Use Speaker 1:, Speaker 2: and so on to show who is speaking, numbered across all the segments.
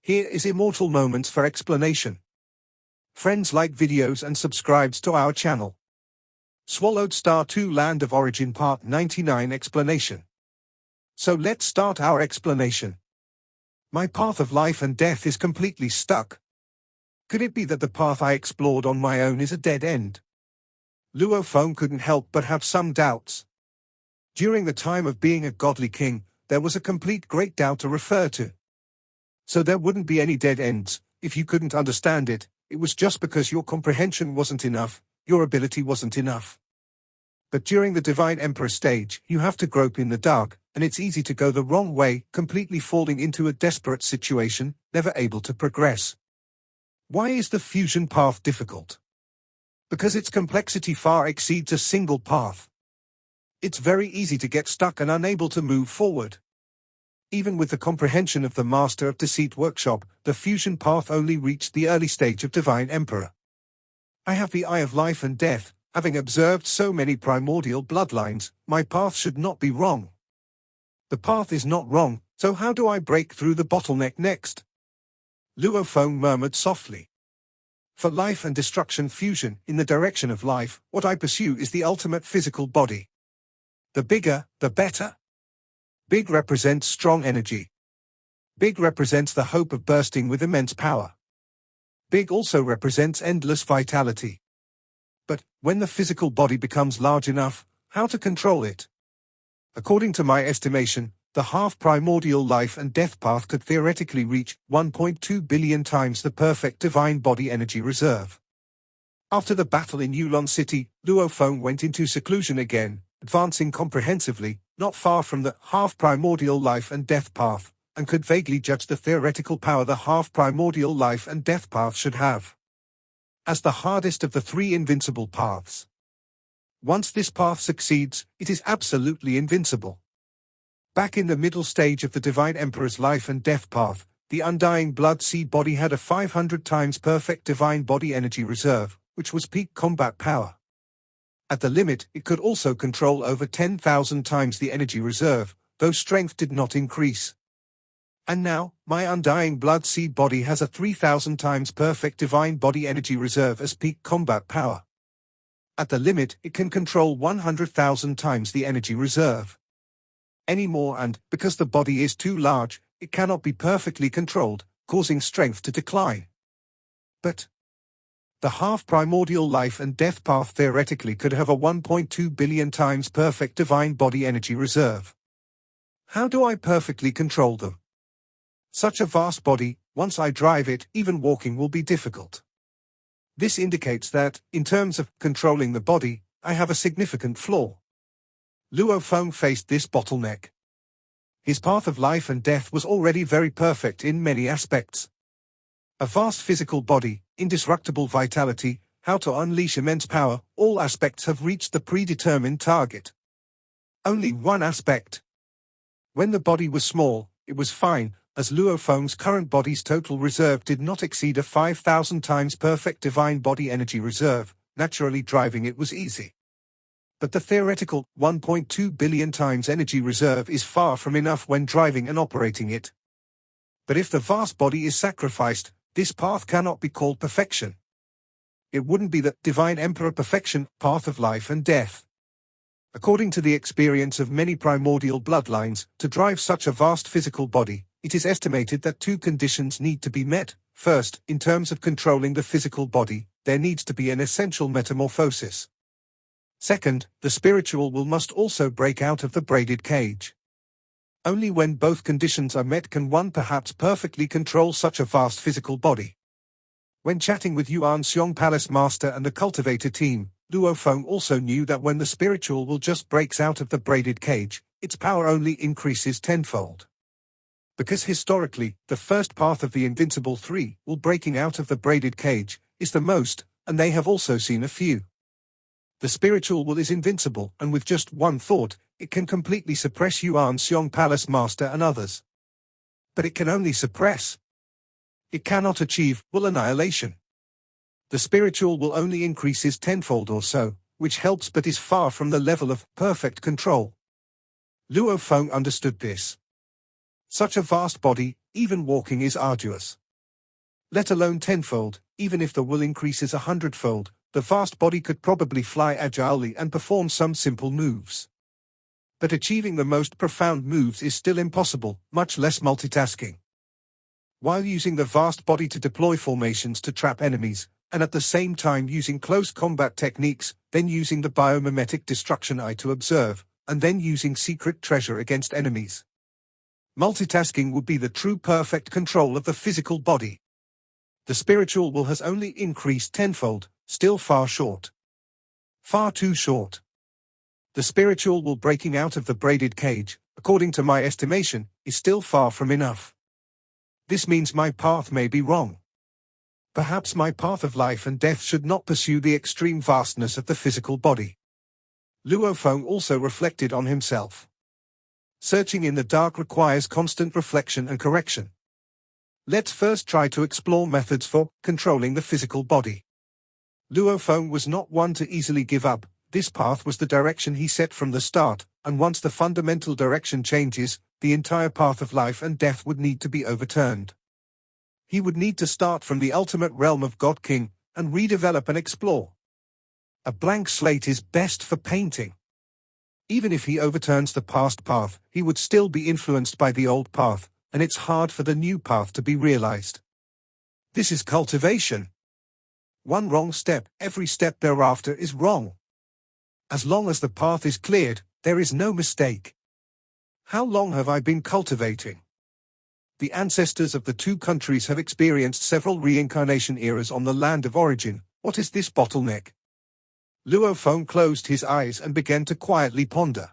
Speaker 1: Here is Immortal Moments for explanation. Friends, like videos and subscribes to our channel. Swallowed Star 2 Land of Origin Part 99 Explanation. So let's start our explanation. My path of life and death is completely stuck. Could it be that the path I explored on my own is a dead end? Luo Feng couldn't help but have some doubts. During the time of being a godly king, there was a complete great doubt to refer to. So there wouldn't be any dead ends. If you couldn't understand it, it was just because your comprehension wasn't enough, your ability wasn't enough. But during the Divine Emperor stage, you have to grope in the dark, and it's easy to go the wrong way, completely falling into a desperate situation, never able to progress. Why is the fusion path difficult? Because its complexity far exceeds a single path. It's very easy to get stuck and unable to move forward. Even with the comprehension of the Master of Deceit workshop, the fusion path only reached the early stage of Divine Emperor. I have the eye of life and death. Having observed so many primordial bloodlines, my path should not be wrong. The path is not wrong, so how do I break through the bottleneck next? Luo Feng murmured softly. For life and destruction fusion, in the direction of life, what I pursue is the ultimate physical body. The bigger, the better. Big represents strong energy. Big represents the hope of bursting with immense power. Big also represents endless vitality. But, when the physical body becomes large enough, how to control it? According to my estimation, the half-primordial life and death path could theoretically reach 1.2 billion times the perfect divine body energy reserve. After the battle in Yulon City, Luo Feng went into seclusion again, advancing comprehensively, not far from the half-primordial life and death path, and could vaguely judge the theoretical power the half-primordial life and death path should have. As the hardest of the three invincible paths. Once this path succeeds, it is absolutely invincible. Back in the middle stage of the Divine Emperor's life and death path, the undying blood seed body had a 500 times perfect divine body energy reserve, which was peak combat power. At the limit, it could also control over 10,000 times the energy reserve, though strength did not increase. And now, my undying blood seed body has a 3,000 times perfect divine body energy reserve as peak combat power. At the limit, it can control 100,000 times the energy reserve. Any more and, because the body is too large, it cannot be perfectly controlled, causing strength to decline. But the half-primordial life and death path theoretically could have a 1.2 billion times perfect divine body energy reserve. How do I perfectly control them? Such a vast body, once I drive it, even walking will be difficult. This indicates that, in terms of controlling the body, I have a significant flaw. Luo Feng faced this bottleneck. His path of life and death was already very perfect in many aspects. A vast physical body, indestructible vitality, how to unleash immense power, all aspects have reached the predetermined target. Only one aspect. When the body was small, it was fine, as Luo Feng's current body's total reserve did not exceed a 5,000 times perfect divine body energy reserve, naturally driving it was easy. But the theoretical 1.2 billion times energy reserve is far from enough when driving and operating it. But if the vast body is sacrificed, this path cannot be called perfection. It wouldn't be the Divine Emperor perfection, path of life and death. According to the experience of many primordial bloodlines, to drive such a vast physical body, it is estimated that two conditions need to be met. First, in terms of controlling the physical body, there needs to be an essential metamorphosis. Second, the spiritual will must also break out of the braided cage. Only when both conditions are met can one perhaps perfectly control such a vast physical body. When chatting with Yuan Xiong Palace Master and the cultivator team, Luo Feng also knew that when the spiritual will just breaks out of the braided cage, its power only increases tenfold. Because historically, the first path of the Invincible Three, will breaking out of the braided cage, is the most, and they have also seen a few. The spiritual will is invincible, and with just one thought, it can completely suppress Yuan Xiong Palace Master and others. But it can only suppress. It cannot achieve will annihilation. The spiritual will only increases tenfold or so, which helps but is far from the level of perfect control. Luo Feng understood this. Such a vast body, even walking is arduous. Let alone tenfold, even if the will increases 100-fold, the vast body could probably fly agilely and perform some simple moves. But achieving the most profound moves is still impossible, much less multitasking. While using the vast body to deploy formations to trap enemies, and at the same time using close combat techniques, then using the biomimetic destruction eye to observe, and then using secret treasure against enemies. Multitasking would be the true perfect control of the physical body. The spiritual will has only increased tenfold, still far short. Far too short. The spiritual will breaking out of the braided cage, according to my estimation, is still far from enough. This means my path may be wrong. Perhaps my path of life and death should not pursue the extreme vastness of the physical body. Luo Feng also reflected on himself. Searching in the dark requires constant reflection and correction. Let's first try to explore methods for controlling the physical body. Luo Feng was not one to easily give up. This path was the direction he set from the start, and once the fundamental direction changes, the entire path of life and death would need to be overturned. He would need to start from the ultimate realm of God King, and redevelop and explore. A blank slate is best for painting. Even if he overturns the past path, he would still be influenced by the old path, and it's hard for the new path to be realized. This is cultivation. One wrong step, every step thereafter is wrong. As long as the path is cleared, there is no mistake. How long have I been cultivating? The ancestors of the two countries have experienced several reincarnation eras on the land of origin. What is this bottleneck? Luo Feng closed his eyes and began to quietly ponder.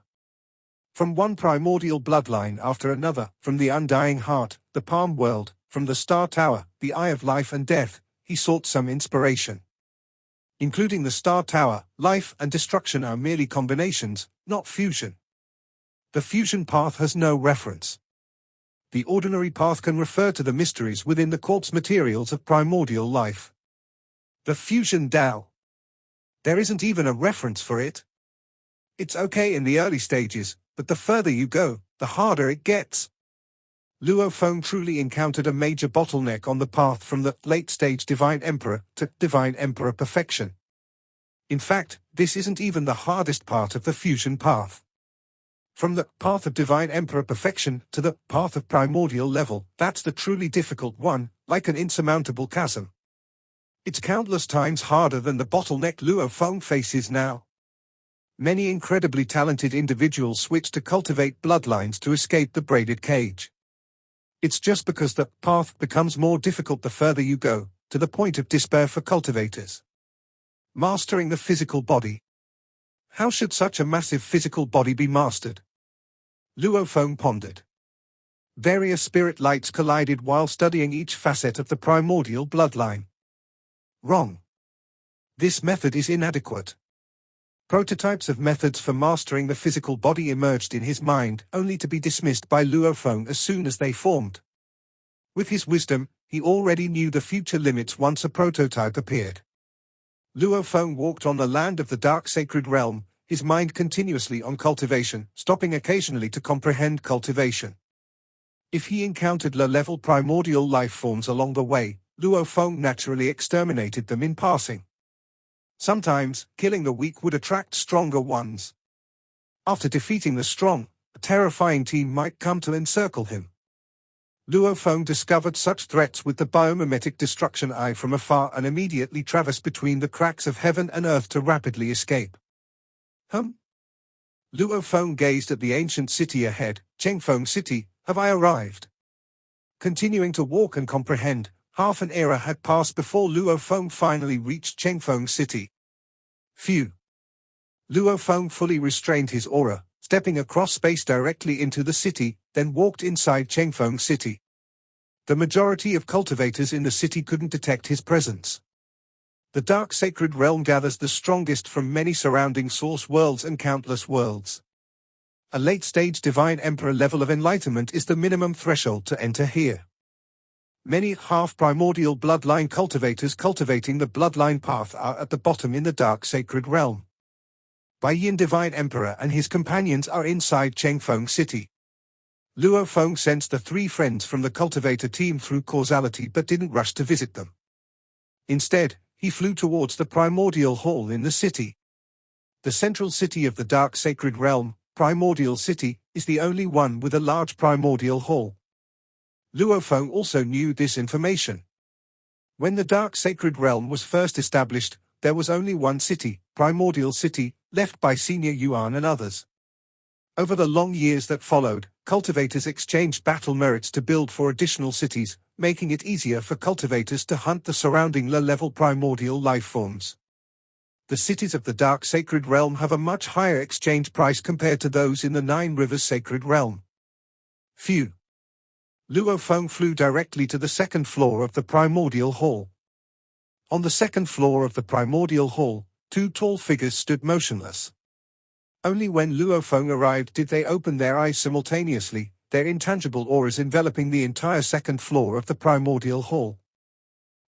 Speaker 1: From one primordial bloodline after another, from the undying heart, the palm world, from the star tower, the eye of life and death, he sought some inspiration. Including the star tower, life and destruction are merely combinations, not fusion. The fusion path has no reference. The ordinary path can refer to the mysteries within the corpse materials of primordial life. The fusion Tao. There isn't even a reference for it. It's okay in the early stages, but the further you go, the harder it gets. Luo Feng truly encountered a major bottleneck on the path from the late-stage Divine Emperor to Divine Emperor Perfection. In fact, this isn't even the hardest part of the fusion path. From the path of Divine Emperor Perfection to the path of Primordial level, that's the truly difficult one, like an insurmountable chasm. It's countless times harder than the bottleneck Luo Feng faces now. Many incredibly talented individuals switch to cultivate bloodlines to escape the braided cage. It's just because the path becomes more difficult the further you go, to the point of despair for cultivators. Mastering the physical body. How should such a massive physical body be mastered? Luo Feng pondered. Various spirit lights collided while studying each facet of the primordial bloodline. Wrong. This method is inadequate. Prototypes of methods for mastering the physical body emerged in his mind, only to be dismissed by Luo Feng as soon as they formed. With his wisdom, he already knew the future limits once a prototype appeared. Luo Feng walked on the land of the dark sacred realm, his mind continuously on cultivation, stopping occasionally to comprehend cultivation. If he encountered low-level primordial life forms along the way, Luo Feng naturally exterminated them in passing. Sometimes, killing the weak would attract stronger ones. After defeating the strong, a terrifying team might come to encircle him. Luo Feng discovered such threats with the biomimetic destruction eye from afar and immediately traversed between the cracks of heaven and earth to rapidly escape. Luo Feng gazed at the ancient city ahead. Chengfeng City, have I arrived? Continuing to walk and comprehend, half an era had passed before Luo Feng finally reached Chengfeng City. Phew. Luo Feng fully restrained his aura, stepping across space directly into the city, then walked inside Chengfeng City. The majority of cultivators in the city couldn't detect his presence. The dark sacred realm gathers the strongest from many surrounding source worlds and countless worlds. A late-stage Divine Emperor level of enlightenment is the minimum threshold to enter here. Many half-primordial bloodline cultivators cultivating the bloodline path are at the bottom in the dark sacred realm. Bai Yin Divine Emperor and his companions are inside Chengfeng City. Luo Feng sensed the three friends from the cultivator team through causality but didn't rush to visit them. Instead, he flew towards the Primordial Hall in the city. The central city of the dark sacred realm, Primordial City, is the only one with a large Primordial Hall. Luo Feng also knew this information. When the dark sacred realm was first established, there was only one city, Primordial City, left by Senior Yuan and others. Over the long years that followed, cultivators exchanged battle merits to build for additional cities, making it easier for cultivators to hunt the surrounding low-level primordial life forms. The cities of the Dark Sacred Realm have a much higher exchange price compared to those in the Nine Rivers Sacred Realm. Phew! Luo Feng flew directly to the second floor of the Primordial Hall. On the second floor of the Primordial Hall, two tall figures stood motionless. Only when Luo Feng arrived did they open their eyes simultaneously, their intangible auras enveloping the entire second floor of the Primordial Hall.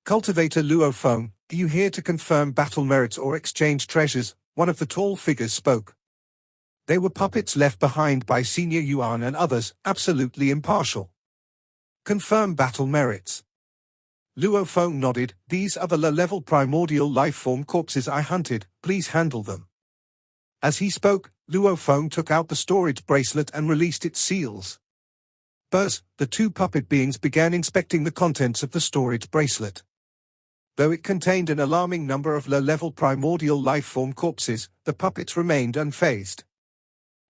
Speaker 1: Cultivator Luo Feng, are you here to confirm battle merits or exchange treasures? One of the tall figures spoke. They were puppets left behind by Senior Yuan and others, absolutely impartial. Confirm battle merits. Luo Feng nodded. These are the low-level primordial life-form corpses I hunted, please handle them. As he spoke, Luo Feng took out the storage bracelet and released its seals. Buzz, the two puppet beings began inspecting the contents of the storage bracelet. Though it contained an alarming number of low-level primordial life-form corpses, the puppets remained unfazed.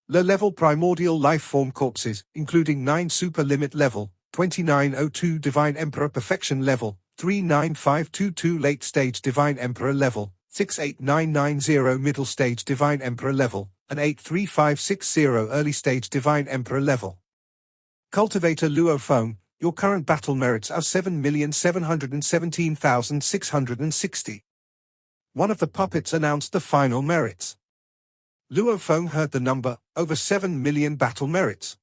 Speaker 1: Low-level primordial life-form corpses, including 9 super limit level, 2902 Divine Emperor perfection level, 39522 late stage Divine Emperor level, 68990 middle stage Divine Emperor level, and 83560 early stage Divine Emperor level. Cultivator Luo Feng, your current battle merits are 7,717,660. One of the puppets announced the final merits. Luo Feng heard the number, over 7 million battle merits.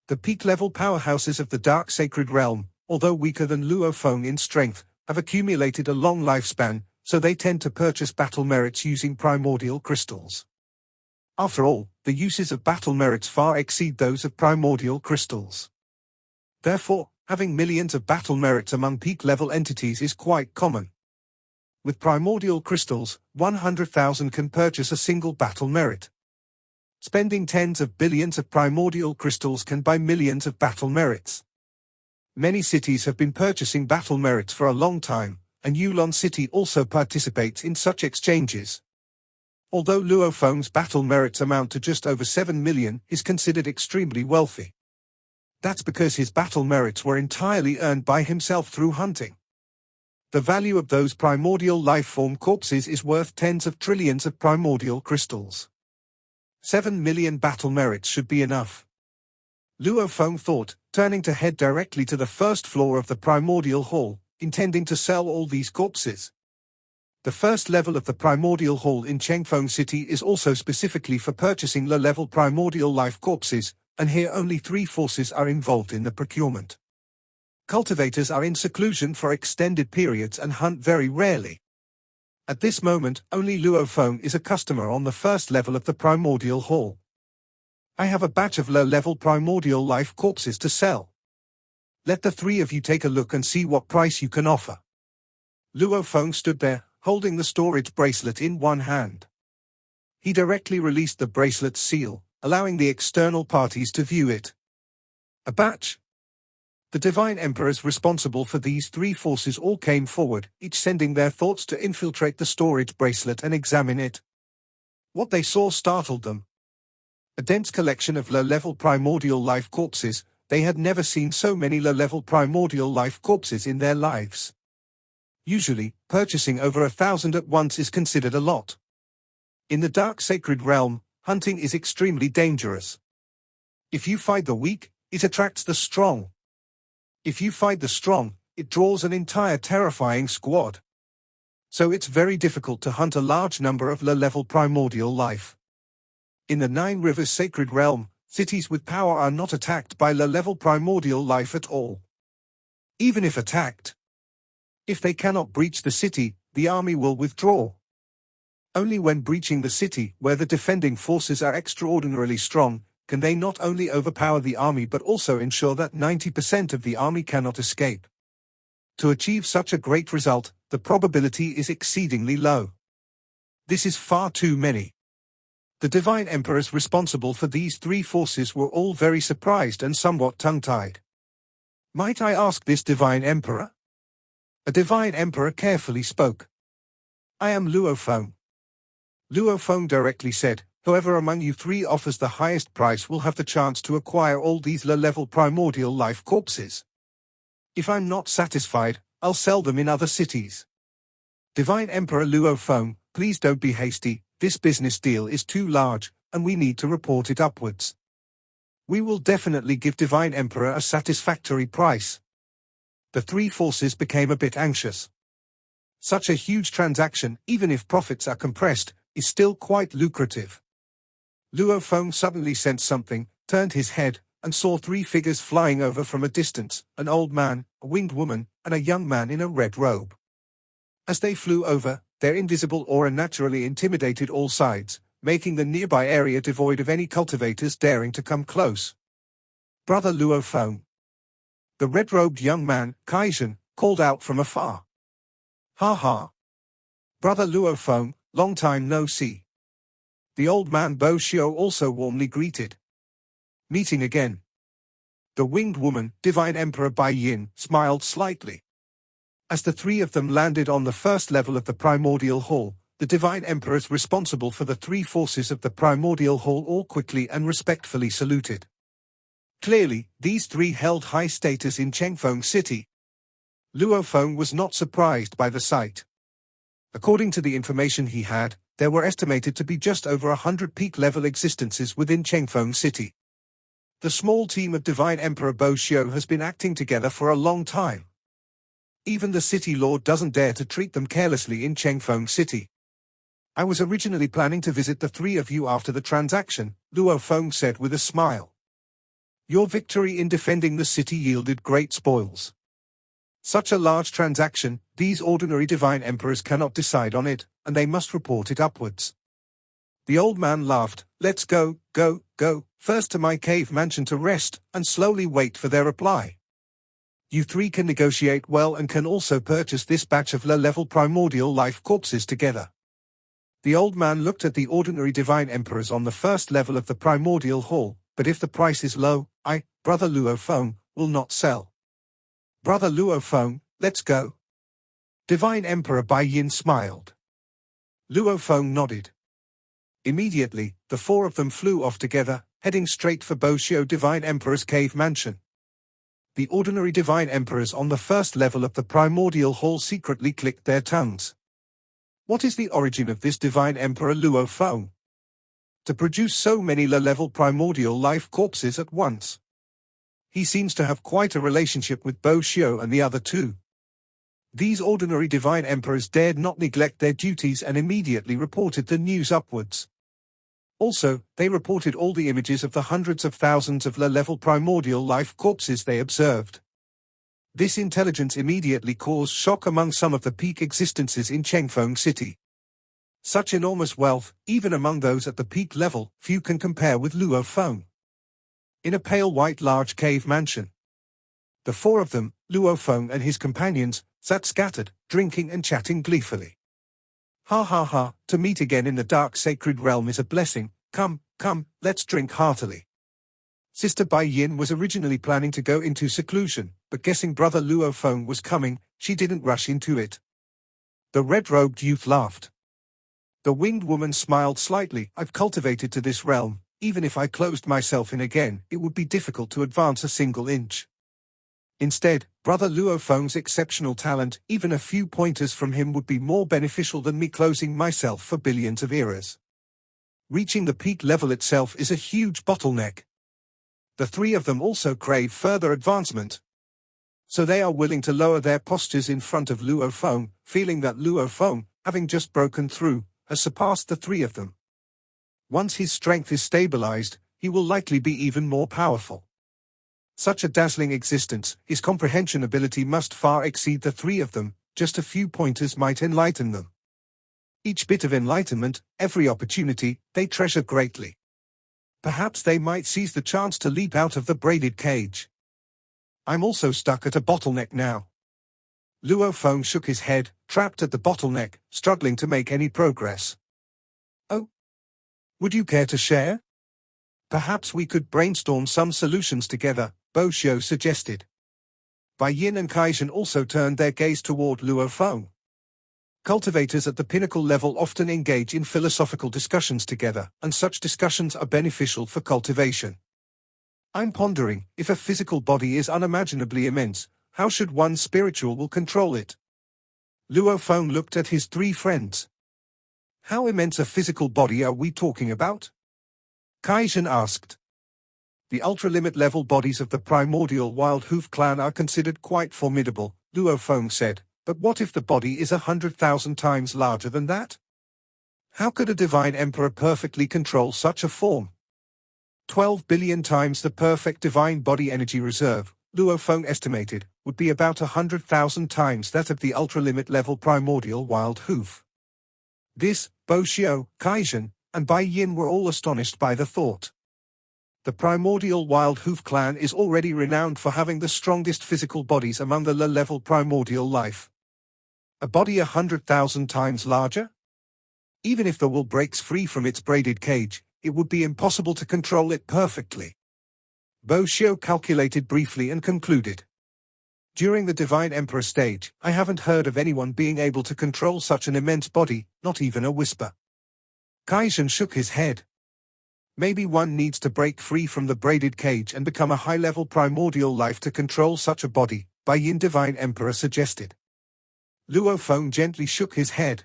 Speaker 1: The peak-level powerhouses of the Dark Sacred Realm, although weaker than Luo Feng in strength, have accumulated a long lifespan, so they tend to purchase battle merits using primordial crystals. After all, the uses of battle merits far exceed those of primordial crystals. Therefore, having millions of battle merits among peak-level entities is quite common. With primordial crystals, 100,000 can purchase a single battle merit. Spending tens of billions of primordial crystals can buy millions of battle merits. Many cities have been purchasing battle merits for a long time, and Yulon City also participates in such exchanges. Although Luo Feng's battle merits amount to just over 7 million, he is considered extremely wealthy. That's because his battle merits were entirely earned by himself through hunting. The value of those primordial life-form corpses is worth tens of trillions of primordial crystals. 7 million battle merits should be enough. Luo Feng thought, turning to head directly to the first floor of the Primordial Hall, intending to sell all these corpses. The first level of the Primordial Hall in Chengfeng City is also specifically for purchasing low-level primordial life corpses, and here only 3 forces are involved in the procurement. Cultivators are in seclusion for extended periods and hunt very rarely. At this moment, only Luo Feng is a customer on the first level of the Primordial Hall. I have a batch of low-level primordial life corpses to sell. Let the 3 of you take a look and see what price you can offer. Luo Feng stood there, holding the storage bracelet in one hand. He directly released the bracelet's seal, allowing the external parties to view it. A batch. The Divine Emperors responsible for these 3 forces all came forward, each sending their thoughts to infiltrate the storage bracelet and examine it. What they saw startled them. A dense collection of low-level primordial life corpses. They had never seen so many low-level primordial life corpses in their lives. Usually, purchasing over 1,000 at once is considered a lot. In the Dark Sacred Realm, hunting is extremely dangerous. If you fight the weak, it attracts the strong. If you fight the strong, it draws an entire terrifying squad. So it's very difficult to hunt a large number of low-level primordial life. In the Nine Rivers Sacred Realm, cities with power are not attacked by low-level primordial life at all. Even if attacked, if they cannot breach the city, the army will withdraw. Only when breaching the city, where the defending forces are extraordinarily strong, can they not only overpower the army but also ensure that 90% of the army cannot escape. To achieve such a great result, the probability is exceedingly low. This is far too many. The divine emperors responsible for these three forces were all very surprised and somewhat tongue-tied. Might I ask this divine emperor? A divine emperor carefully spoke. I am Luophone. Luophone directly said, whoever among you three offers the highest price will have the chance to acquire all these low-level primordial life corpses. If I'm not satisfied, I'll sell them in other cities. Divine Emperor Luophone, please don't be hasty, this business deal is too large, and we need to report it upwards. We will definitely give Divine Emperor a satisfactory price. The three forces became a bit anxious. Such a huge transaction, even if profits are compressed, is still quite lucrative. Luophone suddenly sensed something, turned his head, and saw three figures flying over from a distance, an old man, a winged woman, and a young man in a red robe. As they flew over, their invisible aura naturally intimidated all sides, making the nearby area devoid of any cultivators daring to come close. Brother Luophone. The red-robed young man, Kaijin, called out from afar. Ha ha. Brother Luophone, long time no see. The old man Bo Xiu also warmly greeted. Meeting again. The winged woman, Divine Emperor Bai Yin, smiled slightly. As the three of them landed on the first level of the Primordial Hall, the Divine Emperors responsible for the three forces of the Primordial Hall all quickly and respectfully saluted. Clearly, these three held high status in Chengfeng City. Luophone was not surprised by the sight. According to the information he had, there were estimated to be just over 100 peak-level existences within Chengfeng City. The small team of Divine Emperor Bo Xiu has been acting together for a long time. Even the city lord doesn't dare to treat them carelessly in Chengfeng City. I was originally planning to visit the three of you after the transaction, Luophone said with a smile. Your victory in defending the city yielded great spoils. Such a large transaction, these ordinary Divine Emperors cannot decide on it, and they must report it upwards. The old man laughed. Let's go, first to my cave mansion to rest, and slowly wait for their reply. You three can negotiate well and can also purchase this batch of low-level primordial life corpses together. The old man looked at the ordinary Divine Emperors on the first level of the Primordial Hall, but if the price is low, I, Brother Luophone, will not sell. Brother Luophone, let's go. Divine Emperor Bai Yin smiled. Luophone nodded. Immediately, the four of them flew off together, heading straight for Bo Xiu Divine Emperor's cave mansion. The ordinary Divine Emperors on the first level of the Primordial Hall secretly clicked their tongues. What is the origin of this Divine Emperor Luophone? To produce so many low-level primordial life corpses at once. He seems to have quite a relationship with Bo Xiu and the other two. These ordinary Divine Emperors dared not neglect their duties and immediately reported the news upwards. Also, they reported all the images of the hundreds of thousands of low-level primordial life corpses they observed. This intelligence immediately caused shock among some of the peak existences in Chengfeng City. Such enormous wealth, even among those at the peak level, few can compare with Luophone. In a pale white large cave mansion. The four of them, Luophone and his companions, sat scattered, drinking and chatting gleefully. Ha ha ha, to meet again in the dark sacred realm is a blessing. Come, let's drink heartily. Sister Bai Yin was originally planning to go into seclusion, but guessing Brother Luophone was coming, she didn't rush into it. The red-robed youth laughed. The winged woman smiled slightly. I've cultivated to this realm. Even if I closed myself in again, it would be difficult to advance a single inch. Instead, Brother Luophone's exceptional talent, even a few pointers from him would be more beneficial than me closing myself for billions of eras. Reaching the peak level itself is a huge bottleneck. The three of them also crave further advancement. So they are willing to lower their postures in front of Luophone, feeling that Luophone, having just broken through, has surpassed the three of them. Once his strength is stabilized, he will likely be even more powerful. Such a dazzling existence, his comprehension ability must far exceed the three of them. Just a few pointers might enlighten them. Each bit of enlightenment, every opportunity, they treasure greatly. Perhaps they might seize the chance to leap out of the braided cage. I'm also stuck at a bottleneck now. Luo Feng shook his head, trapped at the bottleneck, struggling to make any progress. Oh? Would you care to share? Perhaps we could brainstorm some solutions together, Bo Xiu suggested. Bai Yin and Kaijin also turned their gaze toward Luo Feng. Cultivators at the pinnacle level often engage in philosophical discussions together, and such discussions are beneficial for cultivation. I'm pondering, if a physical body is unimaginably immense, how should one's spiritual control it? Luo Feng looked at his three friends. How immense a physical body are we talking about? Kaijin asked. The ultra-limit level bodies of the primordial Wild Hoof clan are considered quite formidable, Luo Feng said, but what if the body is 100,000 times larger than that? How could a divine emperor perfectly control such a form? 12 billion times the perfect divine body energy reserve, Luo Feng estimated, would be about 100,000 times that of the ultra-limit level primordial Wild Hoof. This, Bo Xiu, Kaijin, and Bai Yin were all astonished by the thought. The primordial Wild Hoof clan is already renowned for having the strongest physical bodies among the low-level primordial life. A body 100,000 times larger? Even if the wool breaks free from its braided cage, it would be impossible to control it perfectly. Bo Xiu calculated briefly and concluded. During the Divine Emperor stage, I haven't heard of anyone being able to control such an immense body, not even a whisper. Kaijin shook his head. Maybe one needs to break free from the braided cage and become a high-level primordial life to control such a body, Bai Yin Divine Emperor suggested. Luo Feng gently shook his head.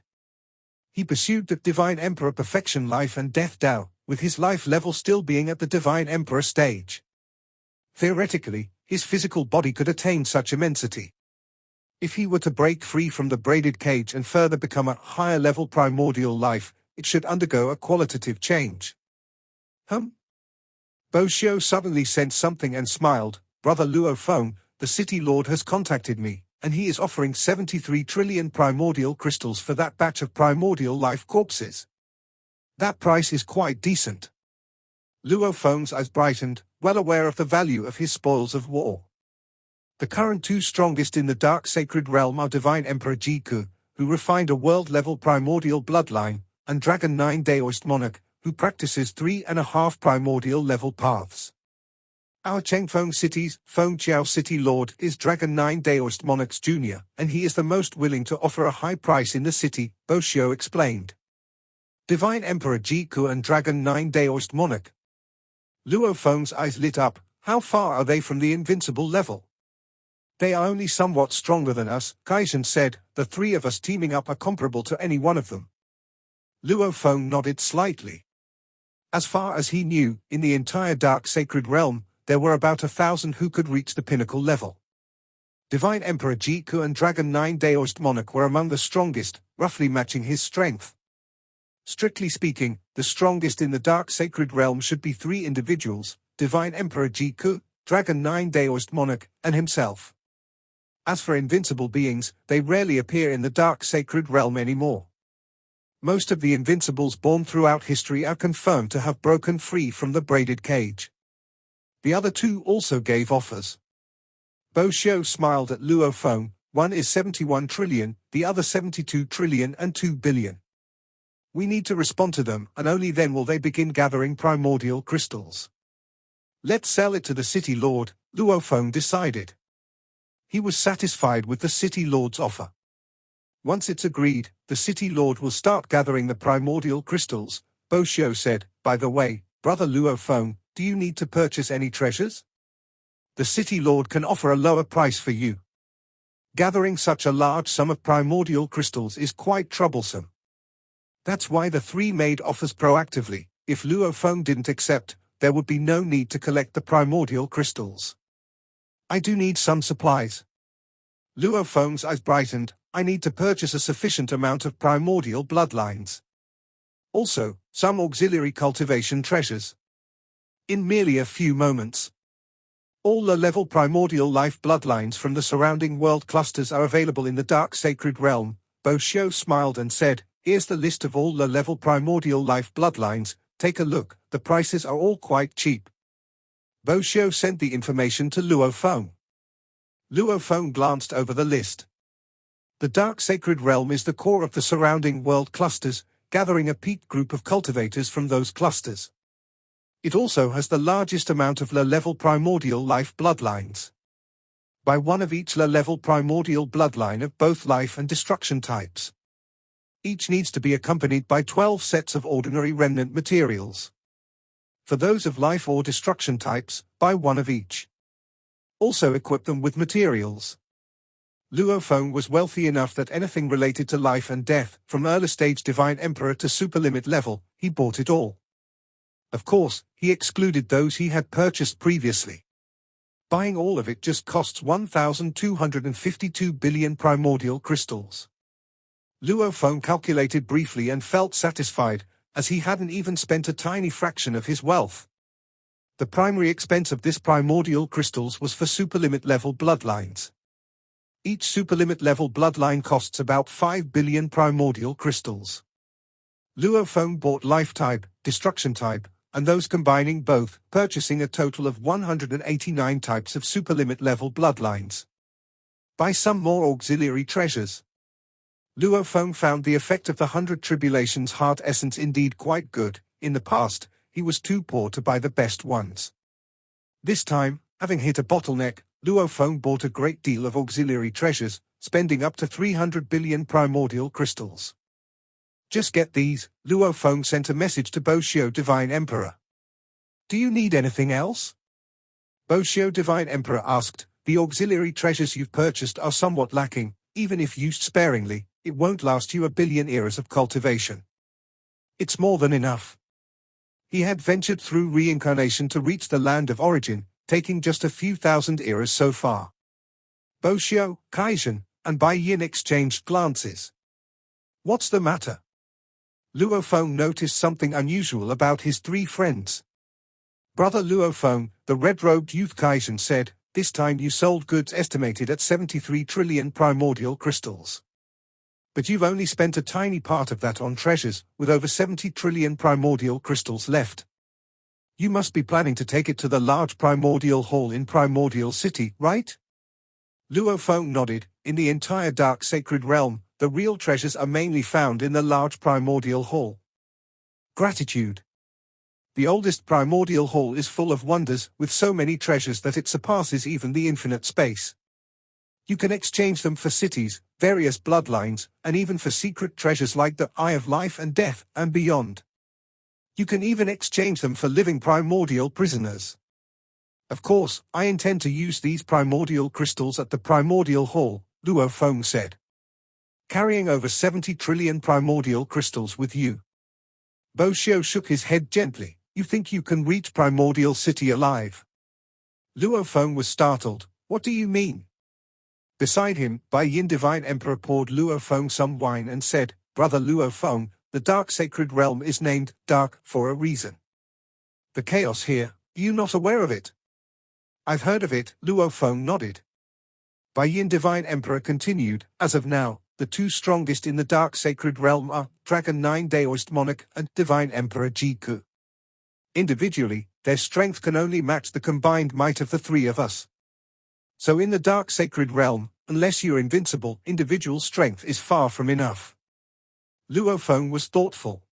Speaker 1: He pursued the Divine Emperor Perfection Life and Death Dao, with his life level still being at the Divine Emperor stage. Theoretically, his physical body could attain such immensity. If he were to break free from the braided cage and further become a higher-level primordial life, it should undergo a qualitative change. Bo Xiu suddenly sensed something and smiled. Brother Luo Feng, the city lord has contacted me, and he is offering 73 trillion primordial crystals for that batch of primordial life corpses. That price is quite decent. Luo Feng's eyes brightened, well aware of the value of his spoils of war. The current two strongest in the dark sacred realm are Divine Emperor Jiku, who refined a world-level primordial bloodline, and Dragon 9 Daoist Monarch, who practices 3.5 primordial level paths. Our Chengfeng City's Fengqiao City Lord is Dragon 9 Daoist Monarch's junior, and he is the most willing to offer a high price in the city, Bo Xiu explained. Divine Emperor Jiku and Dragon 9 Daoist Monarch. Luo Feng's eyes lit up. How far are they from the invincible level? They are only somewhat stronger than us, Kaijin said. The three of us teaming up are comparable to any one of them. Luo Feng nodded slightly. As far as he knew, in the entire dark sacred realm, there were about 1,000 who could reach the pinnacle level. Divine Emperor Jiku and Dragon 9 Daoist Monarch were among the strongest, roughly matching his strength. Strictly speaking, the strongest in the dark sacred realm should be three individuals: Divine Emperor Jiku, Dragon 9 Daoist Monarch, and himself. As for invincible beings, they rarely appear in the dark sacred realm anymore. Most of the invincibles born throughout history are confirmed to have broken free from the braided cage. The other two also gave offers. Bo Xiu smiled at Luo Feng. One is 71 trillion, the other 72 trillion and 2 billion. We need to respond to them, and only then will they begin gathering primordial crystals. Let's sell it to the city lord, Luo Feng decided. He was satisfied with the city lord's offer. Once it's agreed, the city lord will start gathering the primordial crystals, Bo Xiu said. By the way, brother Luo Feng, do you need to purchase any treasures? The city lord can offer a lower price for you. Gathering such a large sum of primordial crystals is quite troublesome. That's why the three made offers proactively. If Luo Feng didn't accept, there would be no need to collect the primordial crystals. I do need some supplies. Luo Feng's eyes brightened. I need to purchase a sufficient amount of primordial bloodlines. Also, some auxiliary cultivation treasures. In merely a few moments, all low-level primordial life bloodlines from the surrounding world clusters are available in the dark sacred realm. Bo Xiu smiled and said, here's the list of all low-level primordial life bloodlines. take a look, the prices are all quite cheap. Bo Xiu sent the information to Luo Feng. Luo Feng glanced over the list. The Dark Sacred Realm is the core of the surrounding world clusters, gathering a peak group of cultivators from those clusters. It also has the largest amount of low-level primordial life bloodlines. By one of each low-level primordial bloodline of both life and destruction types. Each needs to be accompanied by 12 sets of ordinary remnant materials. For those of life or destruction types, by one of each. Also equip them with materials. Luo Feng was wealthy enough that anything related to life and death, from early-stage Divine Emperor to superlimit level, he bought it all. Of course, he excluded those he had purchased previously. Buying all of it just costs 1,252 billion primordial crystals. Luo Feng calculated briefly and felt satisfied, as he hadn't even spent a tiny fraction of his wealth. The primary expense of this primordial crystals was for superlimit level bloodlines. Each superlimit level bloodline costs about 5 billion primordial crystals. Luo Feng bought life type, destruction type, and those combining both, purchasing a total of 189 types of superlimit level bloodlines. Buy some more auxiliary treasures. Luo Feng found the effect of the 100 Tribulations heart essence indeed quite good. In the past, he was too poor to buy the best ones. This time, having hit a bottleneck, Luo Feng bought a great deal of auxiliary treasures, spending up to 300 billion primordial crystals. Just get these, Luo Feng sent a message to Bo Xiu Divine Emperor. Do you need anything else? Bo Xiu Divine Emperor asked. The auxiliary treasures you've purchased are somewhat lacking, even if used sparingly, it won't last you a billion eras of cultivation. It's more than enough. He had ventured through reincarnation to reach the land of origin, taking just a few thousand eras so far. Bo Xiu, Kaizhen, and Bai Yin exchanged glances. What's the matter? Luo Feng noticed something unusual about his three friends. Brother Luo Feng, the red-robed youth Kaizhen said, this time you sold goods estimated at 73 trillion primordial crystals. But you've only spent a tiny part of that on treasures, with over 70 trillion primordial crystals left. You must be planning to take it to the large primordial hall in Primordial City, right? Luo Feng nodded. In the entire Dark Sacred Realm, the real treasures are mainly found in the large primordial hall. Gratitude. The oldest primordial hall is full of wonders, with so many treasures that it surpasses even the infinite space. You can exchange them for cities, various bloodlines, and even for secret treasures like the Eye of Life and Death, and beyond. You can even exchange them for living primordial prisoners. Of course, I intend to use these primordial crystals at the Primordial Hall, Luo Feng said. Carrying over 70 trillion primordial crystals with you. Bo Xiu shook his head gently. You think you can reach Primordial City alive? Luo Feng was startled. What do you mean? Beside him, Bai Yin Divine Emperor poured Luo Feng some wine and said, Brother Luo Feng, the Dark Sacred Realm is named Dark for a reason. The chaos here, are you not aware of it? I've heard of it, Luo Feng nodded. Bai Yin Divine Emperor continued, as of now, the two strongest in the Dark Sacred Realm are Dragon 9 Daoist Monarch and Divine Emperor Jiku. Individually, their strength can only match the combined might of the three of us. So in the Dark Sacred Realm, unless you're invincible, individual strength is far from enough. Luo Feng was thoughtful.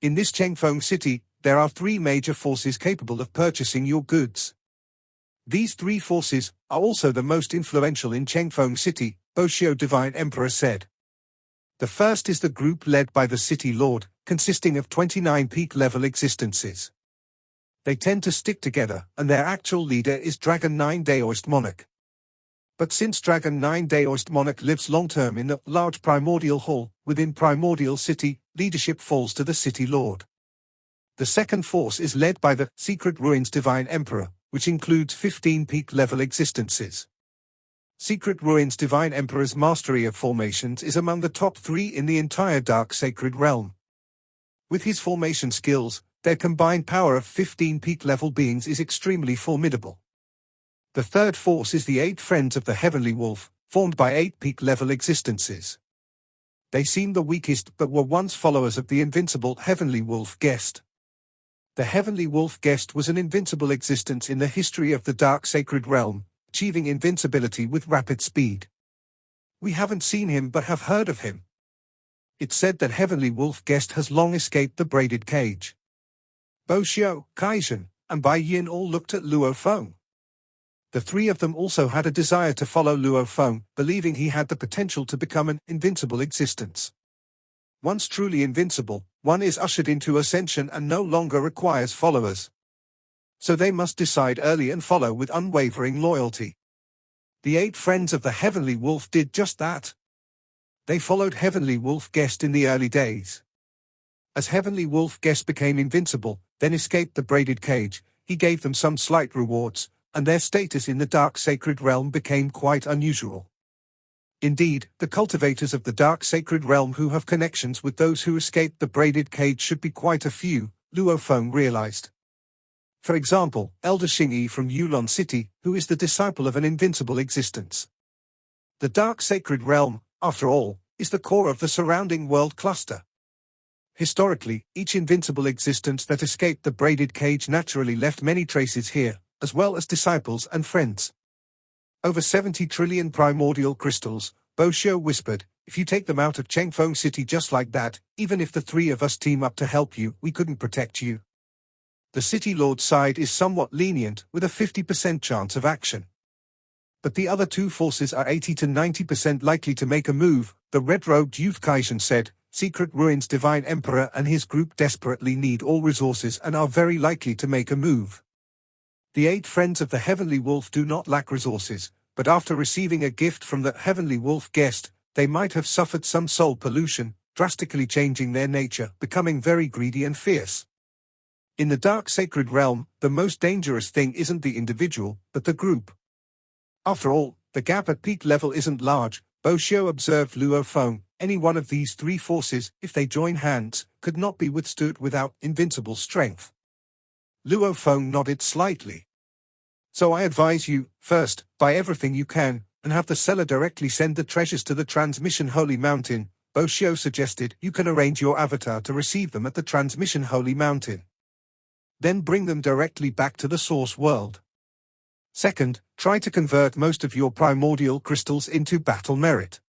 Speaker 1: In this Chengfeng city, there are three major forces capable of purchasing your goods. These three forces are also the most influential in Chengfeng city, Bo Xiu Divine Emperor said. The first is the group led by the City Lord, consisting of 29 peak-level existences. They tend to stick together, and their actual leader is Dragon 9 Daoist Monarch. But since Dragon 9 Daoist Monarch lives long-term in the large Primordial Hall, within Primordial City, leadership falls to the City Lord. The second force is led by the Secret Ruins Divine Emperor, which includes 15 peak-level existences. Secret Ruins Divine Emperor's mastery of formations is among the top 3 in the entire Dark Sacred Realm. With his formation skills, their combined power of 15 peak-level beings is extremely formidable. The third force is the 8 Friends of the Heavenly Wolf, formed by 8 peak-level existences. They seem the weakest but were once followers of the invincible Heavenly Wolf Guest. The Heavenly Wolf Guest was an invincible existence in the history of the Dark Sacred Realm, achieving invincibility with rapid speed. We haven't seen him but have heard of him. It's said that Heavenly Wolf Guest has long escaped the braided cage. Bo Xiu, Kaizhen, and Bai Yin all looked at Luo Feng. The three of them also had a desire to follow Luo Feng, believing he had the potential to become an invincible existence. Once truly invincible, one is ushered into ascension and no longer requires followers. So they must decide early and follow with unwavering loyalty. The 8 friends of the Heavenly Wolf did just that. They followed Heavenly Wolf Guest in the early days. As Heavenly Wolf Guest became invincible, then escaped the braided cage, he gave them some slight rewards, and their status in the Dark Sacred Realm became quite unusual. Indeed, the cultivators of the Dark Sacred Realm who have connections with those who escaped the braided cage should be quite a few, Luo Feng realized. For example, Elder Xingyi from Yulon City, who is the disciple of an invincible existence. The Dark Sacred Realm, after all, is the core of the surrounding world cluster. Historically, each invincible existence that escaped the braided cage naturally left many traces here, as well as disciples and friends. Over 70 trillion primordial crystals, Bo Xiu whispered, if you take them out of Chengfeng City just like that, even if the 3 of us team up to help you, we couldn't protect you. The City Lord's side is somewhat lenient, with a 50% chance of action. But the other 2 forces are 80 to 90% likely to make a move, the red-robed youth Kaizhen said. Secret Ruin's Divine Emperor and his group desperately need all resources and are very likely to make a move. The 8 friends of the Heavenly Wolf do not lack resources, but after receiving a gift from the Heavenly Wolf Guest, they might have suffered some soul pollution, drastically changing their nature, becoming very greedy and fierce. In the Dark Sacred Realm, the most dangerous thing isn't the individual, but the group. After all, the gap at peak level isn't large, Bo Xiu observed Luo Feng. Any one of these 3 forces, if they join hands, could not be withstood without invincible strength. Luo Feng nodded slightly. So I advise you, first, buy everything you can, and have the seller directly send the treasures to the Transmission Holy Mountain. Bo Xiu suggested you can arrange your avatar to receive them at the Transmission Holy Mountain. Then bring them directly back to the source world. Second, try to convert most of your primordial crystals into battle merit.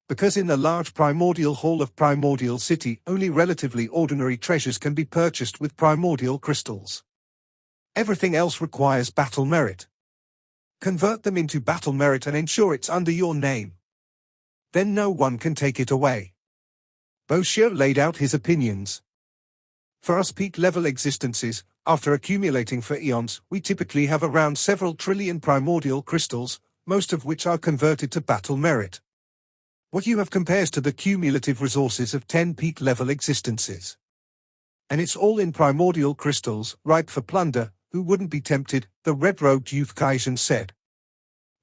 Speaker 1: Because in the large primordial hall of Primordial City, only relatively ordinary treasures can be purchased with primordial crystals. Everything else requires battle merit. Convert them into battle merit and ensure it's under your name. Then no one can take it away. Bo Xiu laid out his opinions. For us peak-level existences, after accumulating for eons, we typically have around several trillion primordial crystals, most of which are converted to battle merit. What you have compares to the cumulative resources of 10 peak-level existences. And it's all in primordial crystals, ripe for plunder. Who wouldn't be tempted, the red-robed youth Kaizhen said.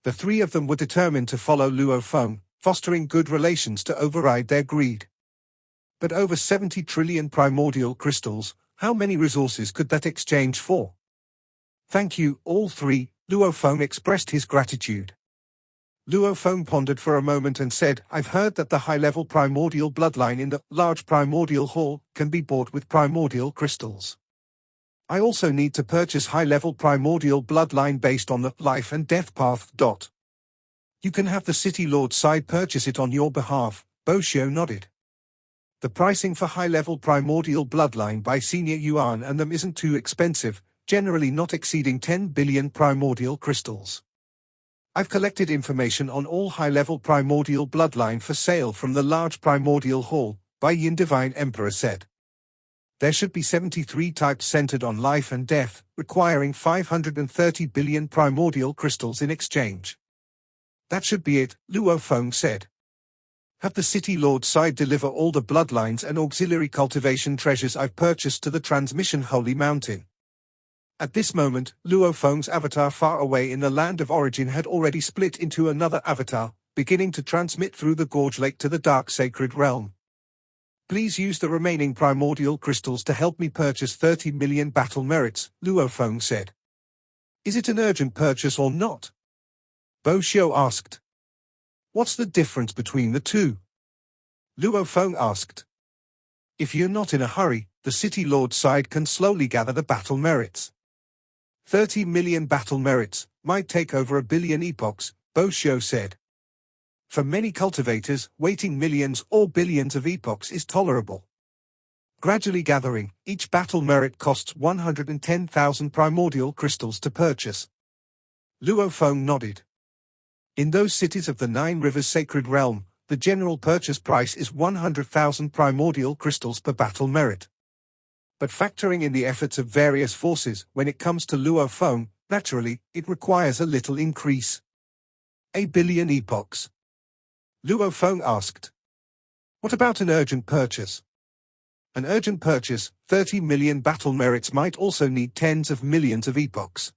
Speaker 1: The 3 of them were determined to follow Luo Feng, fostering good relations to override their greed. But over 70 trillion primordial crystals, how many resources could that exchange for? Thank you, all 3, Luo Feng expressed his gratitude. Luo Feng pondered for a moment and said, I've heard that the high-level primordial bloodline in the large primordial hall can be bought with primordial crystals. I also need to purchase high-level primordial bloodline based on the life and death path. You can have the City Lord side purchase it on your behalf, Bo Xiu nodded. The pricing for high-level primordial bloodline by Senior Yuan and them isn't too expensive, generally not exceeding 10 billion primordial crystals. I've collected information on all high-level primordial bloodline for sale from the large primordial hall, Bai Yin Divine Emperor said. There should be 73 types centered on life and death, requiring 530 billion primordial crystals in exchange. That should be it, Luo Feng said. Have the City Lord side deliver all the bloodlines and auxiliary cultivation treasures I've purchased to the Transmission Holy Mountain. At this moment, Luo Feng's avatar far away in the land of origin had already split into another avatar, beginning to transmit through the Gorge Lake to the Dark Sacred Realm. Please use the remaining primordial crystals to help me purchase 30 million battle merits, Luo Feng said. Is it an urgent purchase or not? Bo Xiu asked. What's the difference between the 2? Luo Feng asked. If you're not in a hurry, the City Lord side can slowly gather the battle merits. 30 million battle merits might take over a billion epochs, Boshio said. For many cultivators, waiting millions or billions of epochs is tolerable. Gradually gathering, each battle merit costs 110,000 primordial crystals to purchase. Luo Feng nodded. In those cities of the Nine Rivers Sacred Realm, the general purchase price is 100,000 primordial crystals per battle merit. But factoring in the efforts of various forces when it comes to Luo Feng, naturally, it requires a little increase. A billion epochs. Luo Feng asked. What about an urgent purchase? An urgent purchase, 30 million battle merits might also need tens of millions of epochs.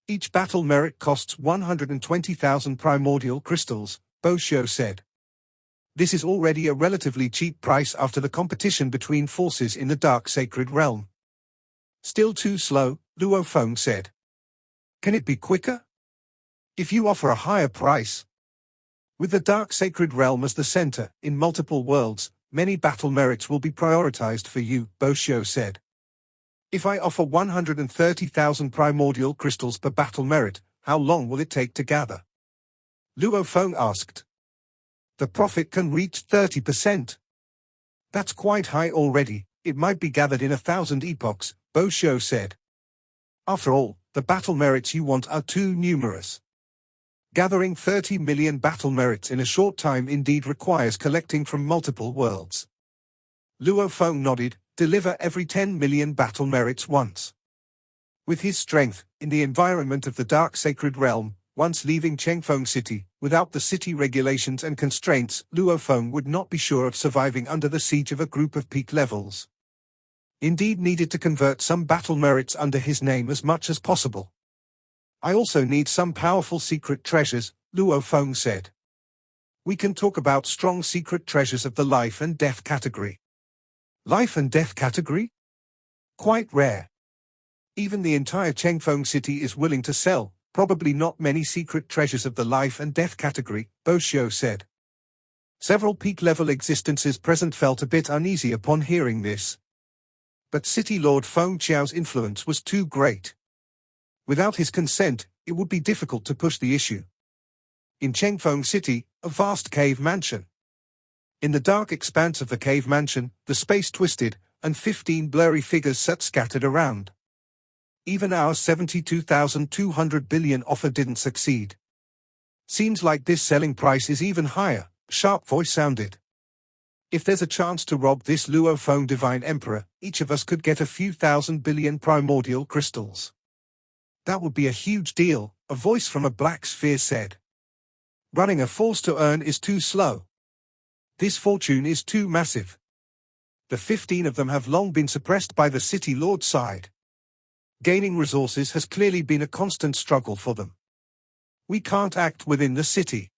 Speaker 1: Each battle merit costs 120,000 primordial crystals, Boshio said. This is already a relatively cheap price after the competition between forces in the Dark Sacred Realm. Still too slow, Luo Feng said. Can it be quicker? If you offer a higher price. With the Dark Sacred Realm as the center, in multiple worlds, many battle merits will be prioritized for you, Boshio said. If I offer 130,000 primordial crystals per battle merit, how long will it take to gather? Luo Feng asked. The profit can reach 30%. That's quite high already, it might be gathered in 1,000 epochs, Boshio said. After all, the battle merits you want are too numerous. Gathering 30 million battle merits in a short time indeed requires collecting from multiple worlds. Luo Feng nodded, deliver every 10 million battle merits once. With his strength, in the environment of the Dark Sacred Realm, once leaving Chengfeng City, without the city regulations and constraints, Luo Feng would not be sure of surviving under the siege of a group of peak levels. Indeed needed to convert some battle merits under his name as much as possible. I also need some powerful secret treasures, Luo Feng said. We can talk about strong secret treasures of the life and death category. Life and death category? Quite rare. Even the entire Chengfeng City is willing to sell, probably not many secret treasures of the life and death category, Boshio said. Several peak-level existences present felt a bit uneasy upon hearing this. But City Lord Feng Qiao's influence was too great. Without his consent, it would be difficult to push the issue. In Chengfeng City, a vast cave mansion. In the dark expanse of the cave mansion, the space twisted, and 15 blurry figures sat scattered around. Even our 72,200 billion offer didn't succeed. Seems like this selling price is even higher, sharp voice sounded. If there's a chance to rob this Luo Feng Divine Emperor, each of us could get a few thousand billion primordial crystals. That would be a huge deal, a voice from a black sphere said. Running a force to earn is too slow. This fortune is too massive. The 15 of them have long been suppressed by the City Lord side. Gaining resources has clearly been a constant struggle for them. We can't act within the city.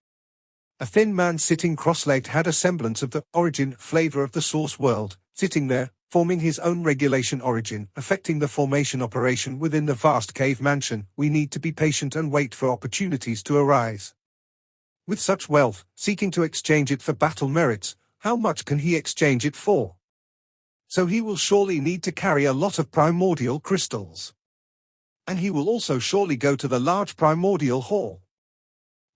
Speaker 1: A thin man sitting cross-legged had a semblance of the origin flavor of the source world, sitting there, forming his own regulation origin, affecting the formation operation within the vast cave mansion. We need to be patient and wait for opportunities to arise. With such wealth, seeking to exchange it for battle merits, how much can he exchange it for? So he will surely need to carry a lot of primordial crystals. And he will also surely go to the large primordial hall.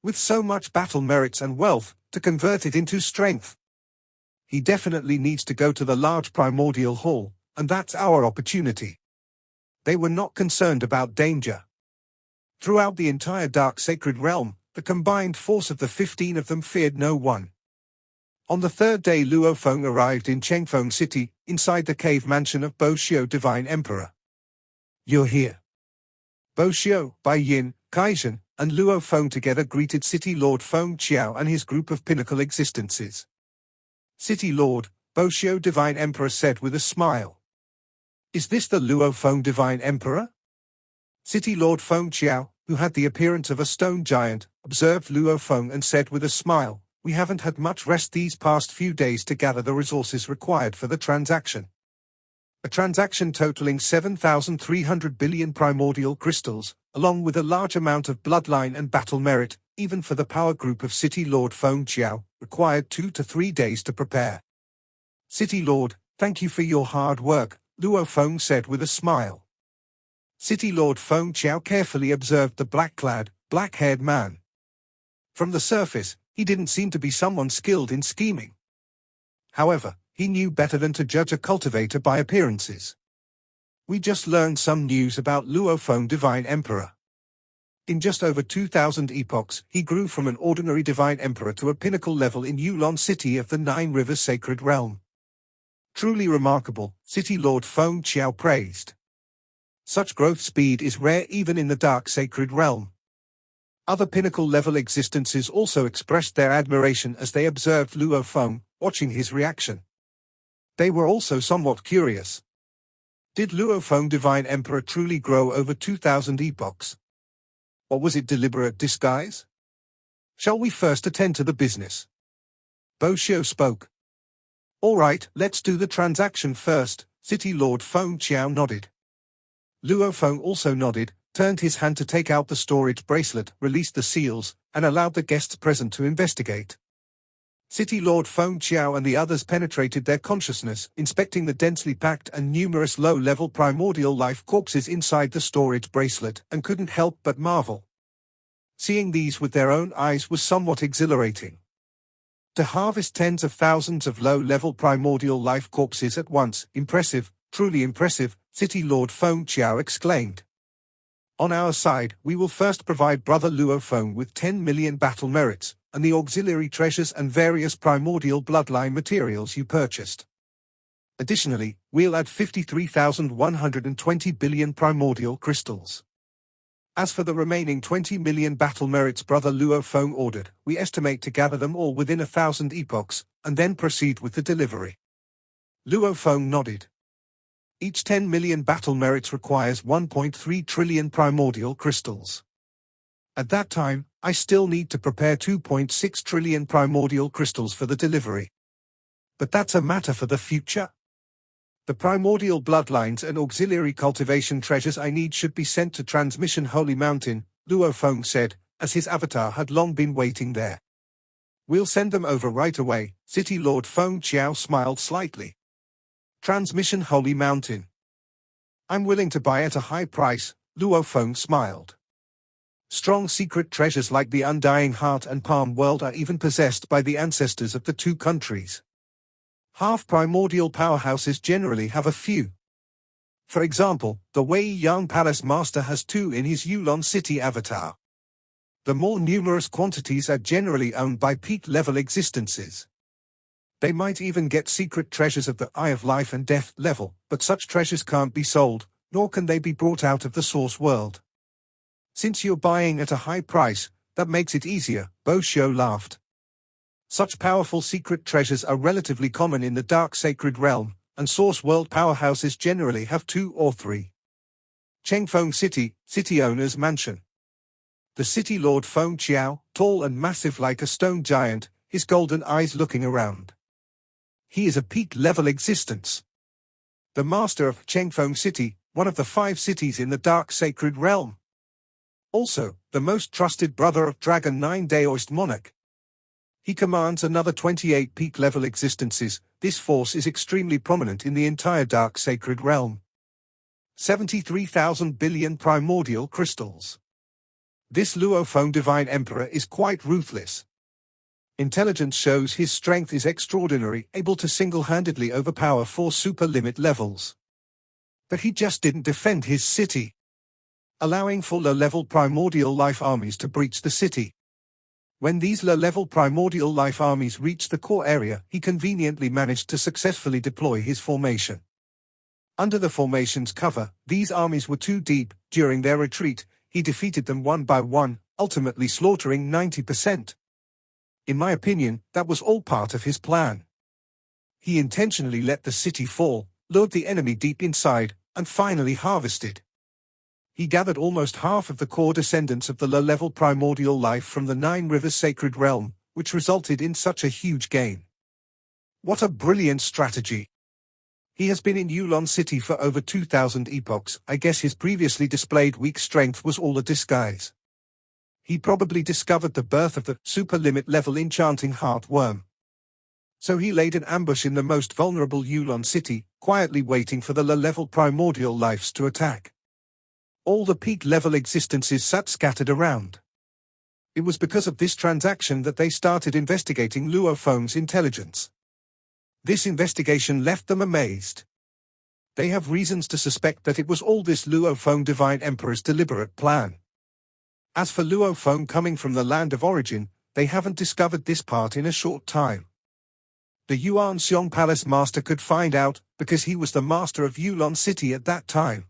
Speaker 1: With so much battle merits and wealth, to convert it into strength. He definitely needs to go to the large primordial hall, and that's our opportunity. They were not concerned about danger. Throughout the entire Dark Sacred Realm, the combined force of the 15 of them feared no one. On the third day Luo Feng arrived in Chengfeng City, inside the cave mansion of Boshio Divine Emperor. You're here. Boshio, Bai Yin, Kaizhen, and Luo Feng together greeted City Lord Feng Qiao and his group of pinnacle existences. City Lord, Boshio Divine Emperor said with a smile. Is this the Luo Feng Divine Emperor? City Lord Feng Qiao, who had the appearance of a stone giant, observed Luo Feng and said with a smile, we haven't had much rest these past few days to gather the resources required for the transaction. A transaction totaling 7,300 billion primordial crystals, along with a large amount of bloodline and battle merit, even for the power group of City Lord Feng Qiao, required 2 to 3 days to prepare. City Lord, Thank you for your hard work, Luo Feng said with a smile. City Lord Feng Qiao carefully observed the black-clad, black-haired man. From the surface, he didn't seem to be someone skilled in scheming. However, he knew better than to judge a cultivator by appearances. We just learned some news about Luo Feng Divine Emperor. In just over 2,000 epochs, he grew from an ordinary Divine Emperor to a pinnacle level in Yulon City of the Nine Rivers Sacred Realm. Truly remarkable, City Lord Feng Qiao praised. Such growth speed is rare even in the Dark Sacred Realm. Other pinnacle-level existences also expressed their admiration as they observed Luo Feng, watching his reaction. They were also somewhat curious. Did Luo Feng Divine Emperor truly grow over 2,000 epochs? Or was it deliberate disguise? Shall we first attend to the business? Bo Xiu spoke. All right, let's do the transaction first, City Lord Feng Qiao nodded. Luo Feng also nodded, turned his hand to take out the storage bracelet, released the seals, and allowed the guests present to investigate. City Lord Feng Qiao and the others penetrated their consciousness, inspecting the densely packed and numerous low-level primordial life corpses inside the storage bracelet, and couldn't help but marvel. Seeing these with their own eyes was somewhat exhilarating. To harvest tens of thousands of low-level primordial life corpses at once, impressive, truly impressive, City Lord Feng Qiao exclaimed. On our side, we will first provide Brother Luo Feng with 10 million battle merits, and the auxiliary treasures and various primordial bloodline materials you purchased. Additionally, we'll add 53,120 billion primordial crystals. As for the remaining 20 million battle merits Brother Luo Feng ordered, we estimate to gather them all within 1,000 epochs, and then proceed with the delivery. Luo Feng nodded. Each 10 million battle merits requires 1.3 trillion primordial crystals. At that time, I still need to prepare 2.6 trillion primordial crystals for the delivery. But that's a matter for the future. The primordial bloodlines and auxiliary cultivation treasures I need should be sent to Transmission Holy Mountain, Luo Feng said, as his avatar had long been waiting there. We'll send them over right away, City Lord Feng Qiao smiled slightly. Transmission Holy Mountain. I'm willing to buy at a high price, Luo Feng smiled. Strong secret treasures like the Undying Heart and Palm World are even possessed by the ancestors of the two countries. Half-primordial powerhouses generally have a few. For example, the Wei Yang Palace Master has 2 in his Yulon City avatar. The more numerous quantities are generally owned by peak-level existences. They might even get secret treasures of the Eye of Life and Death level, but such treasures can't be sold, nor can they be brought out of the source world. Since you're buying at a high price, that makes it easier, Bo Xiu laughed. Such powerful secret treasures are relatively common in the Dark Sacred Realm, and source world powerhouses generally have 2 or 3. Chengfeng City, City Owner's Mansion. The City Lord Feng Qiao, tall and massive like a stone giant, his golden eyes looking around. He is a peak-level existence. The master of Chengfeng City, one of the 5 cities in the Dark Sacred Realm. Also, the most trusted brother of Dragon 9 Daoist Monarch. He commands another 28 peak-level existences. This force is extremely prominent in the entire Dark Sacred Realm. 73,000 billion primordial crystals. This Luo Feng Divine Emperor is quite ruthless. Intelligence shows his strength is extraordinary, able to single-handedly overpower 4 super-limit levels. But he just didn't defend his city, allowing for low-level primordial life armies to breach the city. When these low-level primordial life armies reached the core area, he conveniently managed to successfully deploy his formation. Under the formation's cover, these armies were too deep. During their retreat, he defeated them one by one, ultimately slaughtering 90%. In my opinion, that was all part of his plan. He intentionally let the city fall, lured the enemy deep inside, and finally harvested. He gathered almost half of the core descendants of the low-level primordial life from the Nine Rivers Sacred Realm, which resulted in such a huge gain. What a brilliant strategy! He has been in Yulon City for over 2,000 epochs. I guess his previously displayed weak strength was all a disguise. He probably discovered the birth of the super-limit level enchanting heartworm. So he laid an ambush in the most vulnerable Yulon city, quietly waiting for the low-level primordial lives to attack. All the peak-level existences sat scattered around. It was because of this transaction that they started investigating Luophone's intelligence. This investigation left them amazed. They have reasons to suspect that it was all this Luophone Divine Emperor's deliberate plan. As for Luophone coming from the land of origin, they haven't discovered this part in a short time. The Yuan Xiong Palace Master could find out, because he was the master of Yulon City at that time.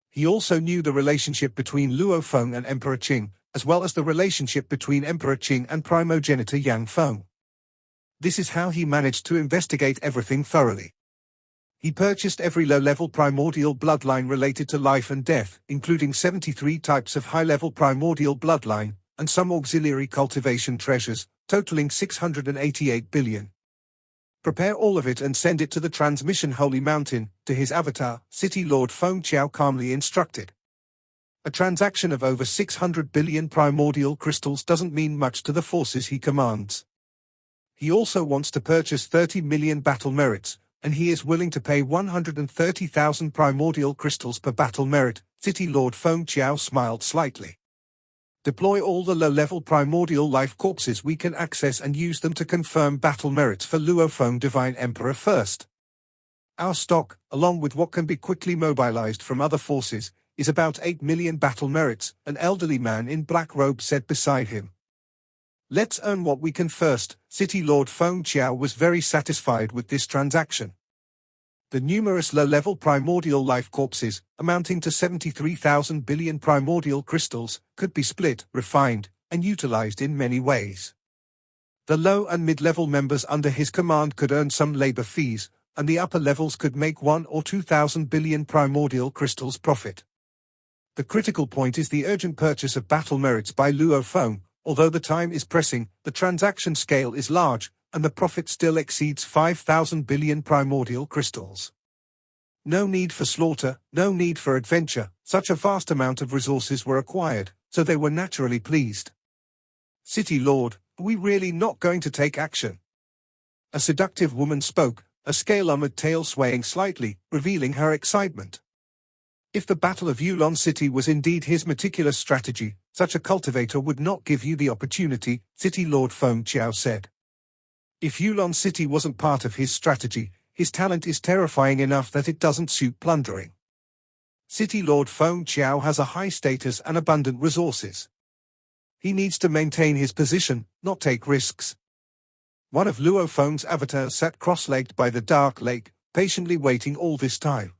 Speaker 1: He also knew the relationship between Luophone and Emperor Qing, as well as the relationship between Emperor Qing and primogenitor Yang Feng. This is how he managed to investigate everything thoroughly. He purchased every low-level primordial bloodline related to life and death, including 73 types of high-level primordial bloodline, and some auxiliary cultivation treasures, totaling 688 billion. Prepare all of it and send it to the transmission Holy Mountain, to his avatar, City Lord Feng Qiao calmly instructed. A transaction of over 600 billion primordial crystals doesn't mean much to the forces he commands. He also wants to purchase 30 million battle merits, and he is willing to pay 130,000 primordial crystals per battle merit. City Lord Feng Qiao smiled slightly. Deploy all the low-level primordial life corpses we can access and use them to confirm battle merits for Luophone Divine Emperor first. Our stock, along with what can be quickly mobilized from other forces, is about 8 million battle merits, an elderly man in black robe said beside him. Let's earn what we can first. City Lord Feng Qiao was very satisfied with this transaction. The numerous low-level primordial life corpses, amounting to 73,000 billion primordial crystals, could be split, refined, and utilized in many ways. The low and mid-level members under his command could earn some labor fees, and the upper levels could make 1 or 2,000 billion primordial crystals profit. The critical point is the urgent purchase of battle merits by Luophone. Although the time is pressing, the transaction scale is large, and the profit still exceeds 5,000 billion primordial crystals. No need for slaughter, no need for adventure, such a vast amount of resources were acquired, so they were naturally pleased. City Lord, are we really not going to take action? A seductive woman spoke, a scale-armored tail swaying slightly, revealing her excitement. If the Battle of Yulon City was indeed his meticulous strategy, such a cultivator would not give you the opportunity, City Lord Feng Qiao said. If Yulon City wasn't part of his strategy, his talent is terrifying enough that it doesn't suit plundering. City Lord Feng Qiao has a high status and abundant resources. He needs to maintain his position, not take risks. One of Luophone's avatars sat cross-legged by the dark lake, patiently waiting all this time.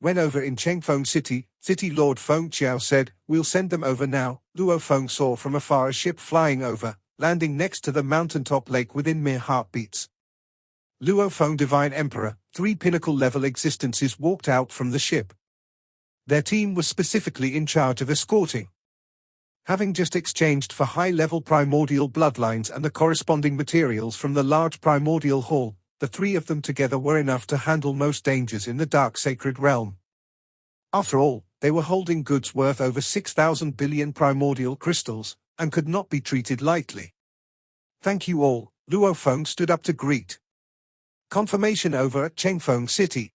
Speaker 1: When over in Chengfeng City, City Lord Feng Qiao said, "We'll send them over now." Luophone saw from afar a ship flying over, landing next to the mountaintop lake within mere heartbeats. Luophone Divine Emperor, 3 pinnacle-level existences walked out from the ship. Their team was specifically in charge of escorting. Having just exchanged for high-level primordial bloodlines and the corresponding materials from the large primordial hall, the 3 of them together were enough to handle most dangers in the dark sacred realm. After all, they were holding goods worth over 6,000 billion primordial crystals, and could not be treated lightly. "Thank you all," Luophone stood up to greet. "Confirmation over at Chengfeng City.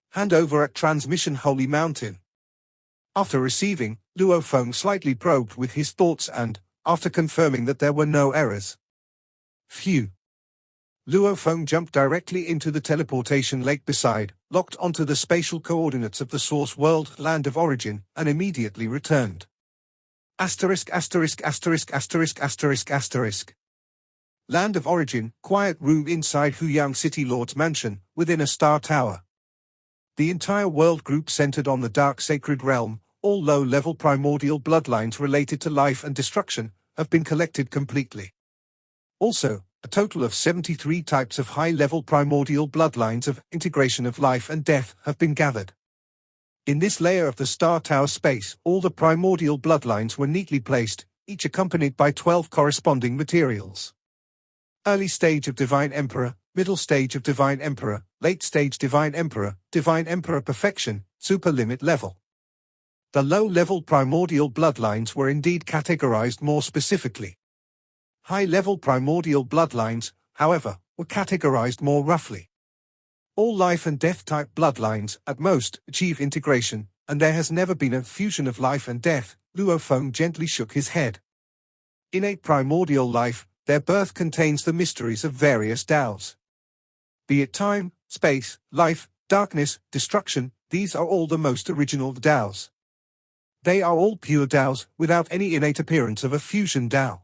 Speaker 1: Hand over at Transmission Holy Mountain." After receiving, Luophone slightly probed with his thoughts and, after confirming that there were no errors. Phew. Luophone jumped directly into the teleportation lake beside, locked onto the spatial coordinates of the source world land of origin, and immediately returned. Asterisk asterisk asterisk asterisk asterisk asterisk. Land of origin, quiet room inside Huyang City Lord's mansion, within a star tower. The entire world group centered on the dark sacred realm, all low-level primordial bloodlines related to life and destruction, have been collected completely. Also, a total of 73 types of high-level primordial bloodlines of integration of life and death have been gathered. In this layer of the Star Tower space, all the primordial bloodlines were neatly placed, each accompanied by 12 corresponding materials. Early stage of Divine Emperor, middle stage of Divine Emperor, late stage Divine Emperor Perfection, super limit level. The low-level primordial bloodlines were indeed categorized more specifically. High-level primordial bloodlines, however, were categorized more roughly. All life and death type bloodlines, at most, achieve integration, and there has never been a fusion of life and death. Luo Feng gently shook his head. Innate primordial life, their birth contains the mysteries of various Taos. Be it time, space, life, darkness, destruction, these are all the most original Taos. They are all pure Taos, without any innate appearance of a fusion Tao.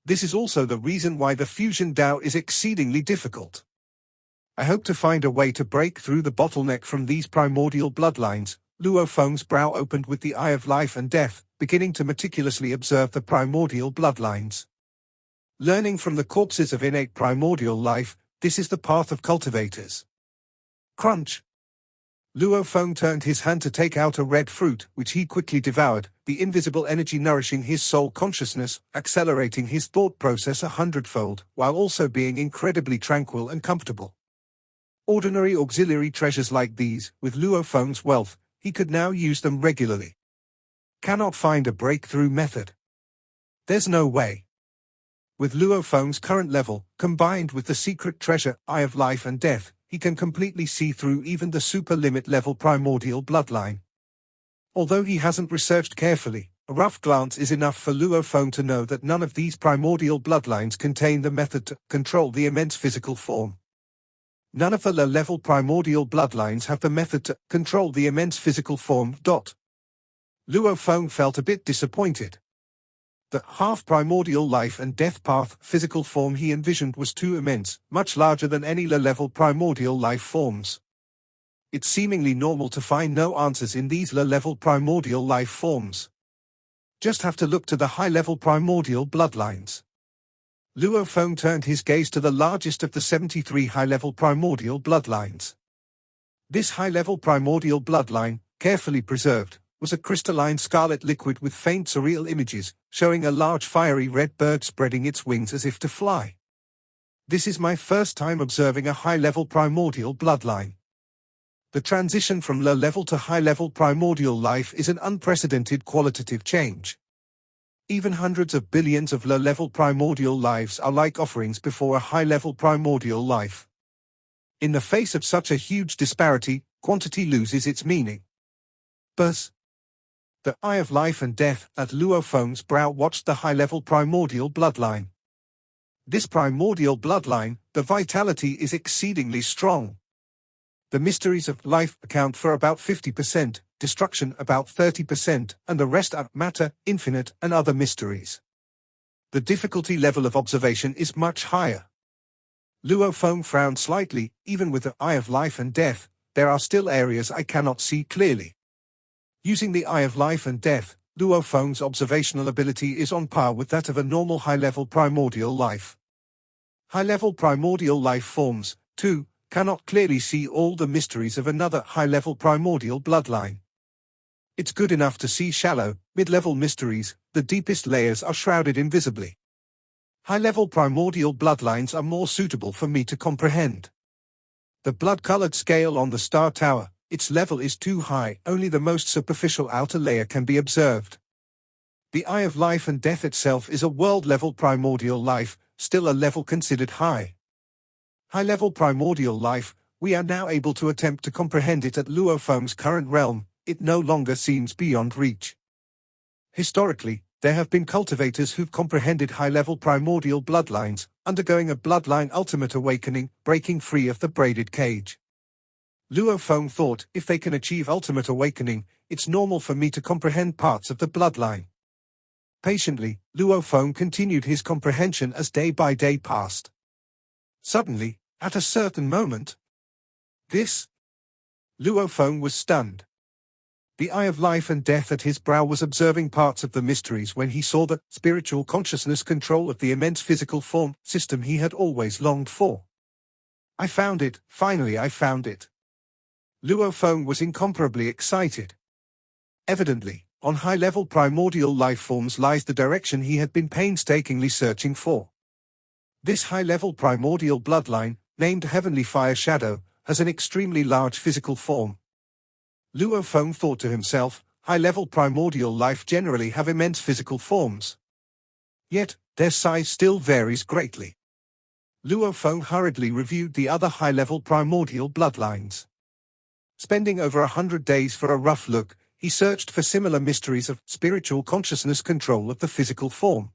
Speaker 1: This is also the reason why the fusion Tao is exceedingly difficult. I hope to find a way to break through the bottleneck from these primordial bloodlines. Luo Feng's brow opened with the eye of life and death, beginning to meticulously observe the primordial bloodlines. Learning from the corpses of innate primordial life, this is the path of cultivators. Crunch! Luo Feng turned his hand to take out a red fruit, which he quickly devoured, the invisible energy nourishing his soul consciousness, accelerating his thought process 100-fold, while also being incredibly tranquil and comfortable. Ordinary auxiliary treasures like these, with Luo Feng's wealth, he could now use them regularly. Cannot find a breakthrough method. There's no way. With Luo Feng's current level, combined with the secret treasure, Eye of Life and Death, he can completely see through even the super limit level primordial bloodline. Although he hasn't researched carefully, a rough glance is enough for Luo Feng to know that none of these primordial bloodlines contain the method to control the immense physical form. None of the low-level primordial bloodlines have the method to control the immense physical form. Luo Feng felt a bit disappointed. The half-primordial life and death path physical form he envisioned was too immense, much larger than any low-level primordial life forms. It's seemingly normal to find no answers in these low-level primordial life forms. Just have to look to the high-level primordial bloodlines. Luo Feng turned his gaze to the largest of the 73 high-level primordial bloodlines. This high-level primordial bloodline, carefully preserved, was a crystalline scarlet liquid with faint surreal images, showing a large fiery red bird spreading its wings as if to fly. This is my first time observing a high-level primordial bloodline. The transition from low-level to high-level primordial life is an unprecedented qualitative change. Even hundreds of billions of low-level primordial lives are like offerings before a high-level primordial life. In the face of such a huge disparity, quantity loses its meaning. Buzz. The Eye of Life and Death at Luo Feng's brow watched the high-level primordial bloodline. This primordial bloodline, the vitality is exceedingly strong. The mysteries of life account for about 50%, destruction about 30%, and the rest are matter, infinite, and other mysteries. The difficulty level of observation is much higher. Luo Feng frowned slightly. Even with the Eye of Life and Death, there are still areas I cannot see clearly. Using the Eye of Life and Death, Luo Feng's observational ability is on par with that of a normal high-level primordial life. High-level primordial life forms, too, cannot clearly see all the mysteries of another high-level primordial bloodline. It's good enough to see shallow, mid-level mysteries, the deepest layers are shrouded invisibly. High-level primordial bloodlines are more suitable for me to comprehend. The blood-colored scale on the Star Tower, its level is too high, only the most superficial outer layer can be observed. The Eye of Life and Death itself is a world-level primordial life, still a level considered high. High-level primordial life, we are now able to attempt to comprehend it at Luo Feng's current realm. It no longer seems beyond reach. Historically, there have been cultivators who've comprehended high-level primordial bloodlines, undergoing a bloodline ultimate awakening, breaking free of the braided cage. Luo Feng thought, if they can achieve ultimate awakening, it's normal for me to comprehend parts of the bloodline. Patiently, Luo Feng continued his comprehension as day by day passed. Suddenly, at a certain moment, Luo Feng was stunned. The Eye of Life and Death at his brow was observing parts of the mysteries when he saw the spiritual consciousness control of the immense physical form system he had always longed for. I found it, finally I found it. Luo Feng was incomparably excited. Evidently, on high-level primordial life forms lies the direction he had been painstakingly searching for. This high-level primordial bloodline, named Heavenly Fire Shadow, has an extremely large physical form. Luo Feng thought to himself, high-level primordial life generally have immense physical forms. Yet, their size still varies greatly. Luo Feng hurriedly reviewed the other high-level primordial bloodlines. Spending over 100 days for a rough look, he searched for similar mysteries of spiritual consciousness control of the physical form.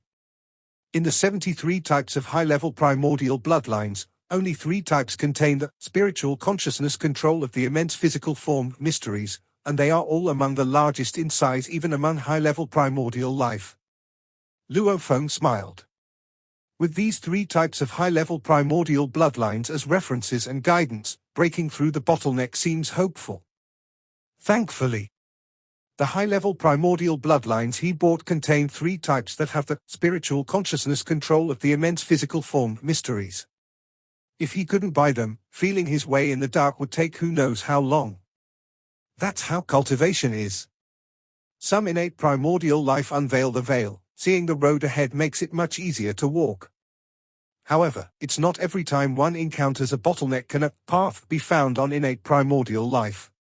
Speaker 1: In the 73 types of high-level primordial bloodlines, only 3 types contain the spiritual consciousness control of the immense physical form mysteries, and they are all among the largest in size even among high-level primordial life. Luo Feng smiled. With these 3 types of high-level primordial bloodlines as references and guidance, breaking through the bottleneck seems hopeful. Thankfully, the high-level primordial bloodlines he bought contain 3 types that have the spiritual consciousness control of the immense physical form mysteries. If he couldn't buy them, feeling his way in the dark would take who knows how long. That's how cultivation is. Some innate primordial life unveil the veil. Seeing the road ahead makes it much easier to walk. However, it's not every time one encounters a bottleneck can a path be found on innate primordial life.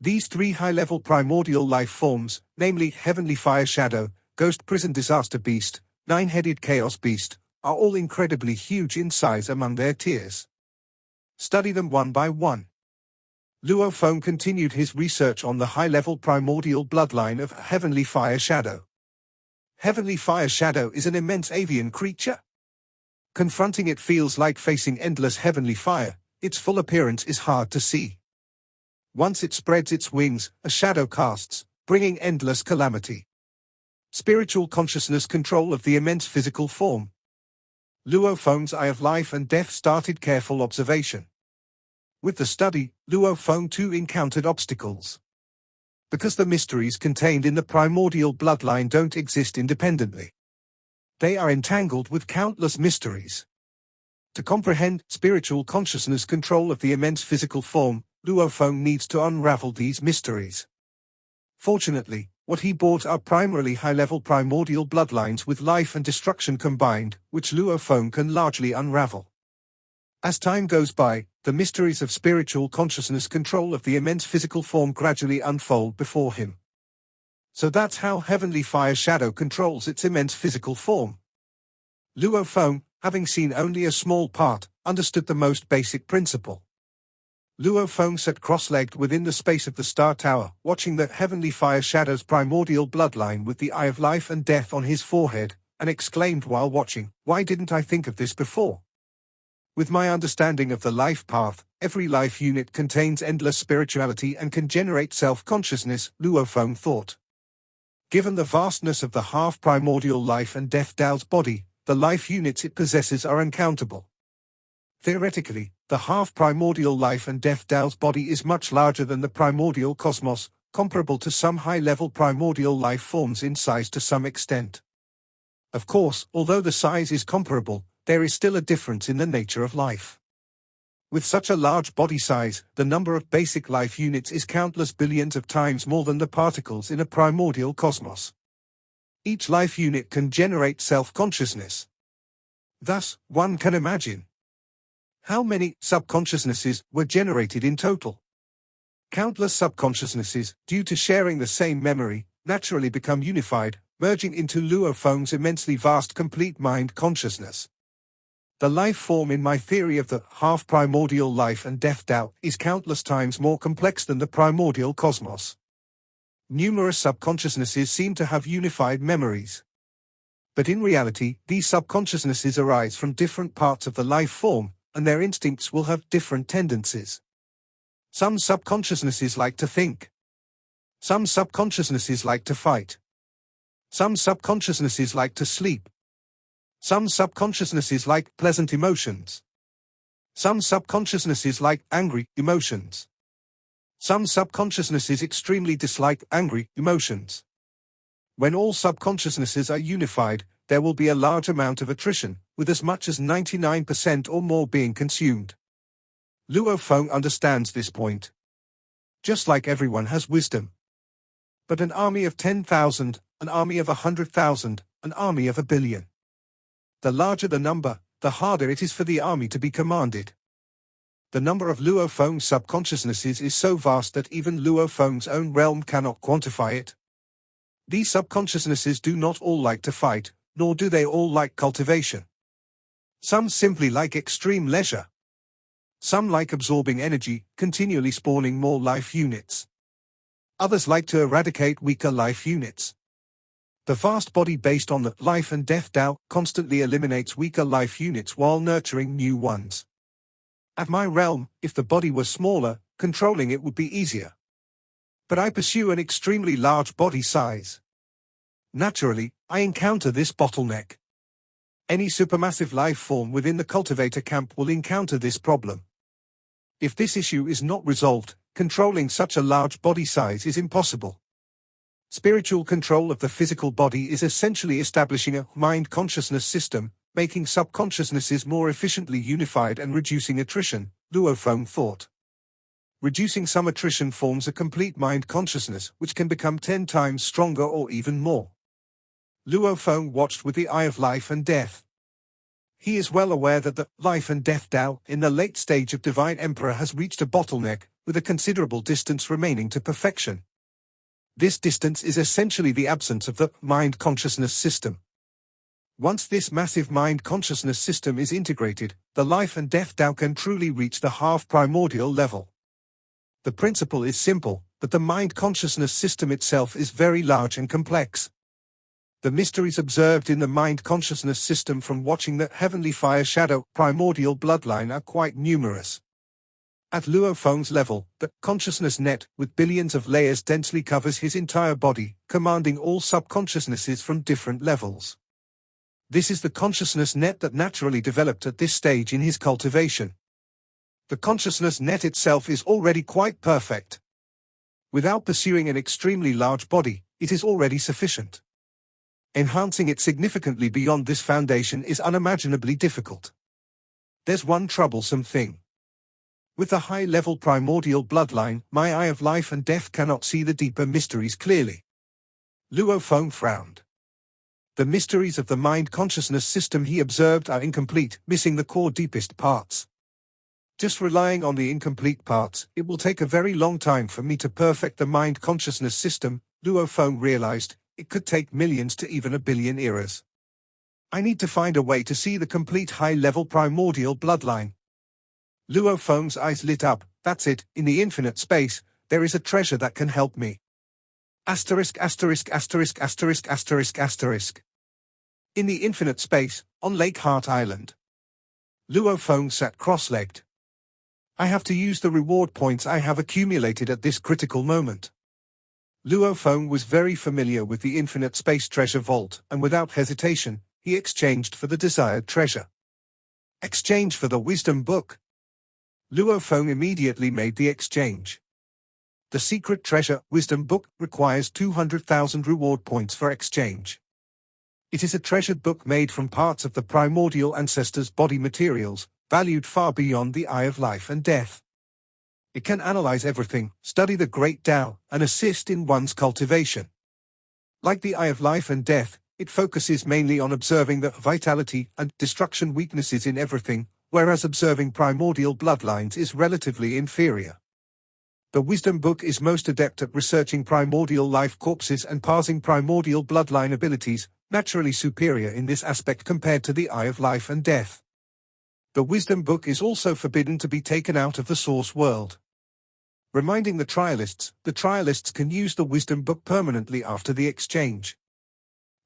Speaker 1: These 3 high-level primordial life forms, namely Heavenly Fire Shadow, Ghost Prison Disaster Beast, 9-headed Chaos Beast, are all incredibly huge in size among their tiers. Study them one by one. Luo Feng continued his research on the high-level primordial bloodline of Heavenly Fire Shadow. Heavenly Fire Shadow is an immense avian creature. Confronting it feels like facing endless heavenly fire. Its full appearance is hard to see. Once it spreads its wings, a shadow casts, bringing endless calamity. Spiritual consciousness control of the immense physical form. Luo Feng's eye of life and death started careful observation. With the study, Luo Feng too encountered obstacles. Because the mysteries contained in the primordial bloodline don't exist independently. They are entangled with countless mysteries. To comprehend spiritual consciousness control of the immense physical form, Luo Feng needs to unravel these mysteries. Fortunately, what he bought are primarily high-level primordial bloodlines with life and destruction combined, which Luo Feng can largely unravel. As time goes by, the mysteries of spiritual consciousness control of the immense physical form gradually unfold before him. So that's how Heavenly Fire Shadow controls its immense physical form. Luo Feng, having seen only a small part, understood the most basic principle. Luo Feng sat cross-legged within the space of the Star Tower, watching the Heavenly Fire Shadow's primordial bloodline with the eye of life and death on his forehead, and exclaimed while watching, "Why didn't I think of this before?" With my understanding of the life path, every life unit contains endless spirituality and can generate self-consciousness, Luo Feng thought. Given the vastness of the half-primordial life and death Tao's body, the life units it possesses are uncountable. Theoretically, the half-primordial life and death Tao's body is much larger than the primordial cosmos, comparable to some high-level primordial life forms in size to some extent. Of course, although the size is comparable, there is still a difference in the nature of life. With such a large body size, the number of basic life units is countless billions of times more than the particles in a primordial cosmos. Each life unit can generate self-consciousness. Thus, one can imagine how many subconsciousnesses were generated in total. Countless subconsciousnesses, due to sharing the same memory, naturally become unified, merging into Luo Feng's immensely vast complete mind consciousness. The life form in my theory of the half-primordial life and death Tao is countless times more complex than the primordial cosmos. Numerous subconsciousnesses seem to have unified memories. But in reality, these subconsciousnesses arise from different parts of the life form, and their instincts will have different tendencies. Some subconsciousnesses like to think. Some subconsciousnesses like to fight. Some subconsciousnesses like to sleep. Some subconsciousnesses like pleasant emotions. Some subconsciousnesses like angry emotions. Some subconsciousnesses extremely dislike angry emotions. When all subconsciousnesses are unified, there will be a large amount of attrition, with as much as 99% or more being consumed. Luo Feng understands this point. Just like everyone has wisdom. But an army of 10,000, an army of 100,000, an army of 1,000,000,000. The larger the number, the harder it is for the army to be commanded. The number of Luo Feng's subconsciousnesses is so vast that even Luo Feng's own realm cannot quantify it. These subconsciousnesses do not all like to fight, nor do they all like cultivation. Some simply like extreme leisure. Some like absorbing energy, continually spawning more life units. Others like to eradicate weaker life units. The vast body based on the life and death Tao constantly eliminates weaker life units while nurturing new ones. At my realm, if the body were smaller, controlling it would be easier. But I pursue an extremely large body size. Naturally, I encounter this bottleneck. Any supermassive life form within the cultivator camp will encounter this problem. If this issue is not resolved, controlling such a large body size is impossible. Spiritual control of the physical body is essentially establishing a mind-consciousness system, making subconsciousnesses more efficiently unified and reducing attrition, Luo Feng thought. Reducing some attrition forms a complete mind consciousness which can become 10 times stronger or even more. Luo Feng watched with the eye of life and death. He is well aware that the life and death Tao in the late stage of Divine Emperor has reached a bottleneck, with a considerable distance remaining to perfection. This distance is essentially the absence of the mind consciousness system. Once this massive mind consciousness system is integrated, the life and death Tao can truly reach the half-primordial level. The principle is simple, but the mind consciousness system itself is very large and complex. The mysteries observed in the mind consciousness system from watching the heavenly fire shadow primordial bloodline are quite numerous. At Luo Feng's level, the consciousness net with billions of layers densely covers his entire body, commanding all subconsciousnesses from different levels. This is the consciousness net that naturally developed at this stage in his cultivation. The consciousness net itself is already quite perfect. Without pursuing an extremely large body, it is already sufficient. Enhancing it significantly beyond this foundation is unimaginably difficult. There's one troublesome thing. With the high-level primordial bloodline, my eye of life and death cannot see the deeper mysteries clearly. Luo Feng frowned. The mysteries of the mind-consciousness system he observed are incomplete, missing the core deepest parts. Just relying on the incomplete parts, it will take a very long time for me to perfect the mind-consciousness system, Luo Feng realized. It could take millions to even a billion eras. I need to find a way to see the complete high-level primordial bloodline. Luo Feng's eyes lit up. That's it, in the infinite space, there is a treasure that can help me. Asterisk asterisk asterisk asterisk asterisk asterisk. In the infinite space, on Lake Heart Island. Luo Feng sat cross-legged. I have to use the reward points I have accumulated at this critical moment. Luo Feng was very familiar with the infinite space treasure vault, and without hesitation, he exchanged for the desired treasure. Exchange for the wisdom book. Luo Feng immediately made the exchange. The secret treasure, wisdom book, requires 200,000 reward points for exchange. It is a treasured book made from parts of the primordial ancestors' body materials, valued far beyond the eye of life and death. It can analyze everything, study the great Tao, and assist in one's cultivation. Like the eye of life and death, it focuses mainly on observing the vitality and destruction weaknesses in everything, whereas observing primordial bloodlines is relatively inferior. The wisdom book is most adept at researching primordial life corpses and parsing primordial bloodline abilities, naturally superior in this aspect compared to the eye of life and death. The wisdom book is also forbidden to be taken out of the source world. Reminding the trialists can use the wisdom book permanently after the exchange.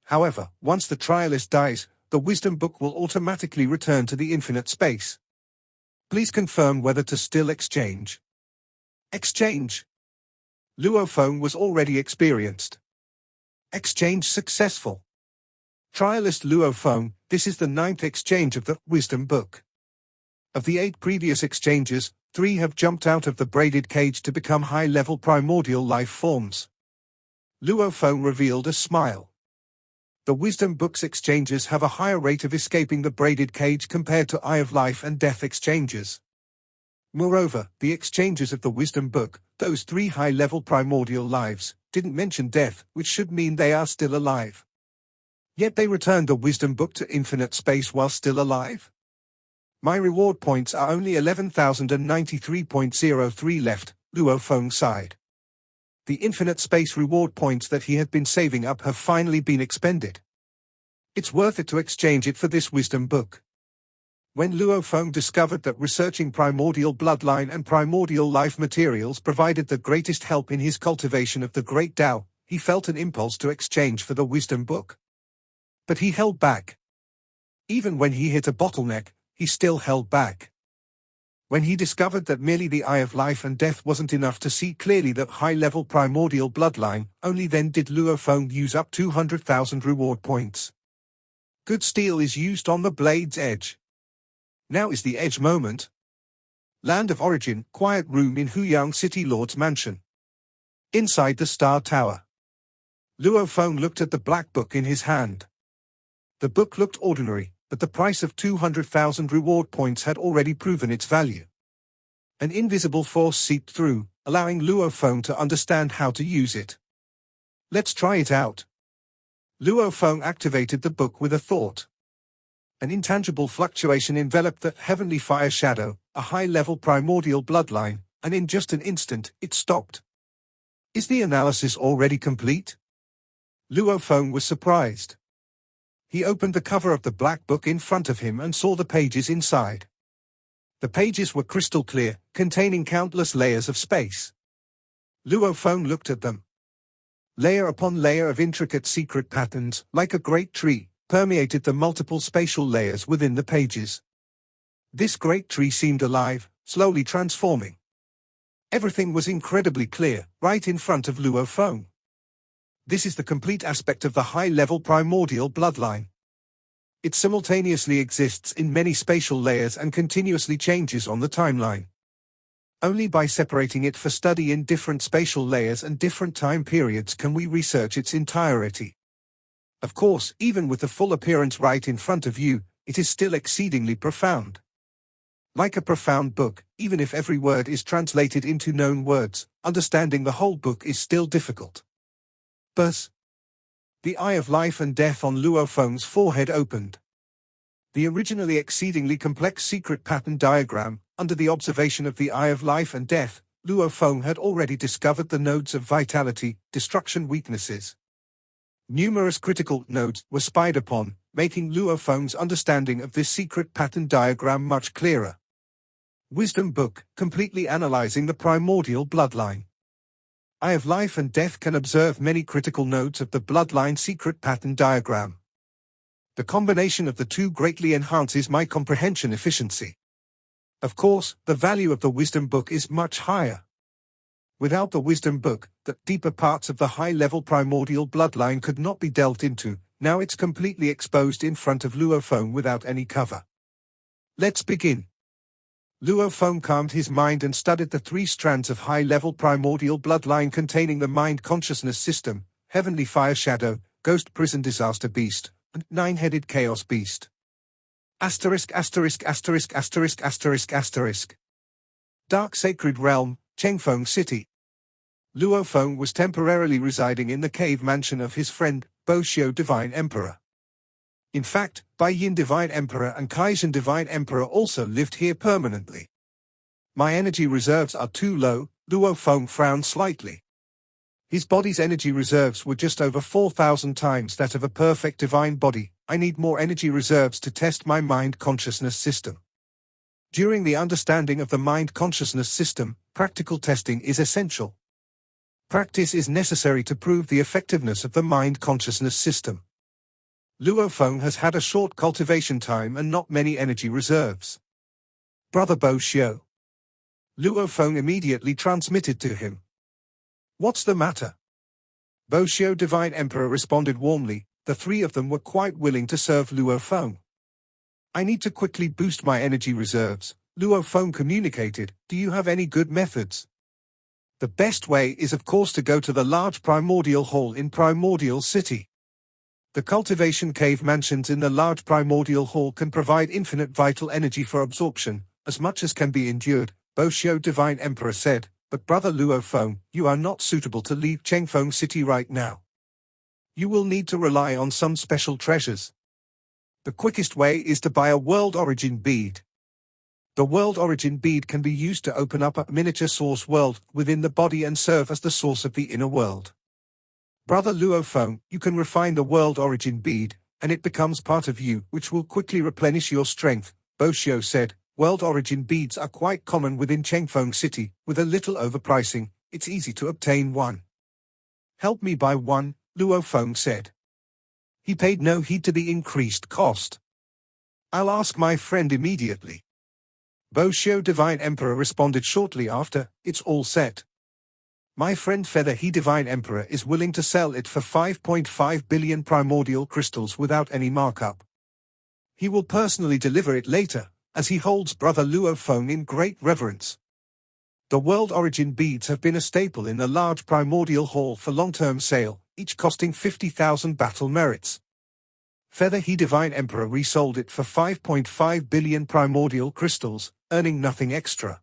Speaker 1: However, once the trialist dies, the wisdom book will automatically return to the infinite space. Please confirm whether to still exchange. Exchange. Luo Feng was already experienced. Exchange successful. Trialist Luo Feng, this is the 9th exchange of the wisdom book. Of the 8 previous exchanges, 3 have jumped out of the braided cage to become high-level primordial life forms. Luo Feng revealed a smile. The wisdom book's exchanges have a higher rate of escaping the braided cage compared to eye of life and death exchanges. Moreover, the exchanges of the wisdom book, those 3 high-level primordial lives, didn't mention death, which should mean they are still alive. Yet they returned the wisdom book to infinite space while still alive? My reward points are only 11,093.03 left, Luo Feng sighed. The infinite space reward points that he had been saving up have finally been expended. It's worth it to exchange it for this wisdom book. When Luo Feng discovered that researching primordial bloodline and primordial life materials provided the greatest help in his cultivation of the great Tao, he felt an impulse to exchange for the wisdom book. But he held back. Even when he hit a bottleneck, he still held back. When he discovered that merely the eye of life and death wasn't enough to see clearly that high-level primordial bloodline, only then did Luo Feng use up 200,000 reward points. Good steel is used on the blade's edge. Now is the edge moment. Land of origin, quiet room in Huyang City Lord's mansion. Inside the Star Tower. Luo Feng looked at the black book in his hand. The book looked ordinary, but the price of 200,000 reward points had already proven its value. An invisible force seeped through, allowing Luo Feng to understand how to use it. Let's try it out. Luo Feng activated the book with a thought. An intangible fluctuation enveloped the heavenly fire shadow, a high-level primordial bloodline, and in just an instant, it stopped. Is the analysis already complete? Luo Feng was surprised. He opened the cover of the black book in front of him and saw the pages inside. The pages were crystal clear, containing countless layers of space. Luo Feng looked at them. Layer upon layer of intricate secret patterns, like a great tree, permeated the multiple spatial layers within the pages. This great tree seemed alive, slowly transforming. Everything was incredibly clear, right in front of Luo Feng. This is the complete aspect of the high-level primordial bloodline. It simultaneously exists in many spatial layers and continuously changes on the timeline. Only by separating it for study in different spatial layers and different time periods can we research its entirety. Of course, even with the full appearance right in front of you, it is still exceedingly profound. Like a profound book, even if every word is translated into known words, understanding the whole book is still difficult. But the eye of life and death on Luo Feng's forehead opened. The originally exceedingly complex secret pattern diagram, under the observation of the eye of life and death, Luo Feng had already discovered the nodes of vitality, destruction weaknesses. Numerous critical nodes were spied upon, making Luo Feng's understanding of this secret pattern diagram much clearer. Wisdom book, completely analyzing the primordial bloodline. Eye of life and death can observe many critical nodes of the bloodline secret pattern diagram. The combination of the two greatly enhances my comprehension efficiency. Of course, the value of the wisdom book is much higher. Without the wisdom book, the deeper parts of the high-level primordial bloodline could not be delved into. Now it's completely exposed in front of Luo Feng without any cover. Let's begin. Luo Feng calmed his mind and studied the 3 strands of high-level primordial bloodline containing the mind consciousness system, heavenly fire shadow, ghost prison disaster beast, and 9-headed chaos beast. Asterisk asterisk asterisk asterisk asterisk asterisk. Dark sacred realm, Chengfeng City. Luo Feng was temporarily residing in the cave mansion of his friend, Bo Xiu Divine Emperor. In fact, Bai Yin Divine Emperor and Kaizhen Divine Emperor also lived here permanently. My energy reserves are too low, Luo Feng frowned slightly. His body's energy reserves were just over 4,000 times that of a perfect divine body. I need more energy reserves to test my mind consciousness system. During the understanding of the mind consciousness system, practical testing is essential. Practice is necessary to prove the effectiveness of the mind consciousness system. Luo Feng has had a short cultivation time and not many energy reserves. Brother Bo Xiu. Luo Feng immediately transmitted to him. What's the matter? Bo Xiu Divine Emperor responded warmly. The 3 of them were quite willing to serve Luo Feng. I need to quickly boost my energy reserves, Luo Feng communicated. Do you have any good methods? The best way is of course to go to the large primordial hall in Primordial City. The cultivation cave mansions in the large primordial hall can provide infinite vital energy for absorption, as much as can be endured, Bo Xiu Divine Emperor said, but Brother Luo Feng, you are not suitable to leave Chengfeng City right now. You will need to rely on some special treasures. The quickest way is to buy a world origin bead. The world origin bead can be used to open up a miniature source world within the body and serve as the source of the inner world. Brother Luo Feng, you can refine the world origin bead, and it becomes part of you, which will quickly replenish your strength, Bo Xiu said, world origin beads are quite common within Chengfeng City, with a little overpricing, it's easy to obtain one. Help me buy one, Luo Feng said. He paid no heed to the increased cost. I'll ask my friend immediately. Bo Xiu Divine Emperor responded shortly after, it's all set. My friend Feather He Divine Emperor is willing to sell it for 5.5 billion primordial crystals without any markup. He will personally deliver it later, as he holds brother Luo Feng in great reverence. The world origin beads have been a staple in the large primordial hall for long-term sale, each costing 50,000 battle merits. Feather He Divine Emperor resold it for 5.5 billion primordial crystals, earning nothing extra.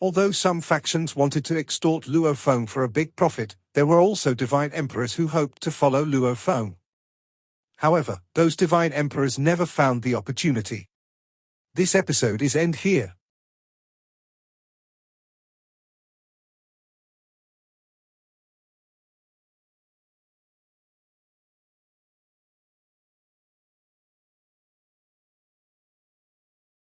Speaker 1: Although some factions wanted to extort Luo Feng for a big profit, there were also divine emperors who hoped to follow Luo Feng. However, those divine emperors never found the opportunity. This episode is end here.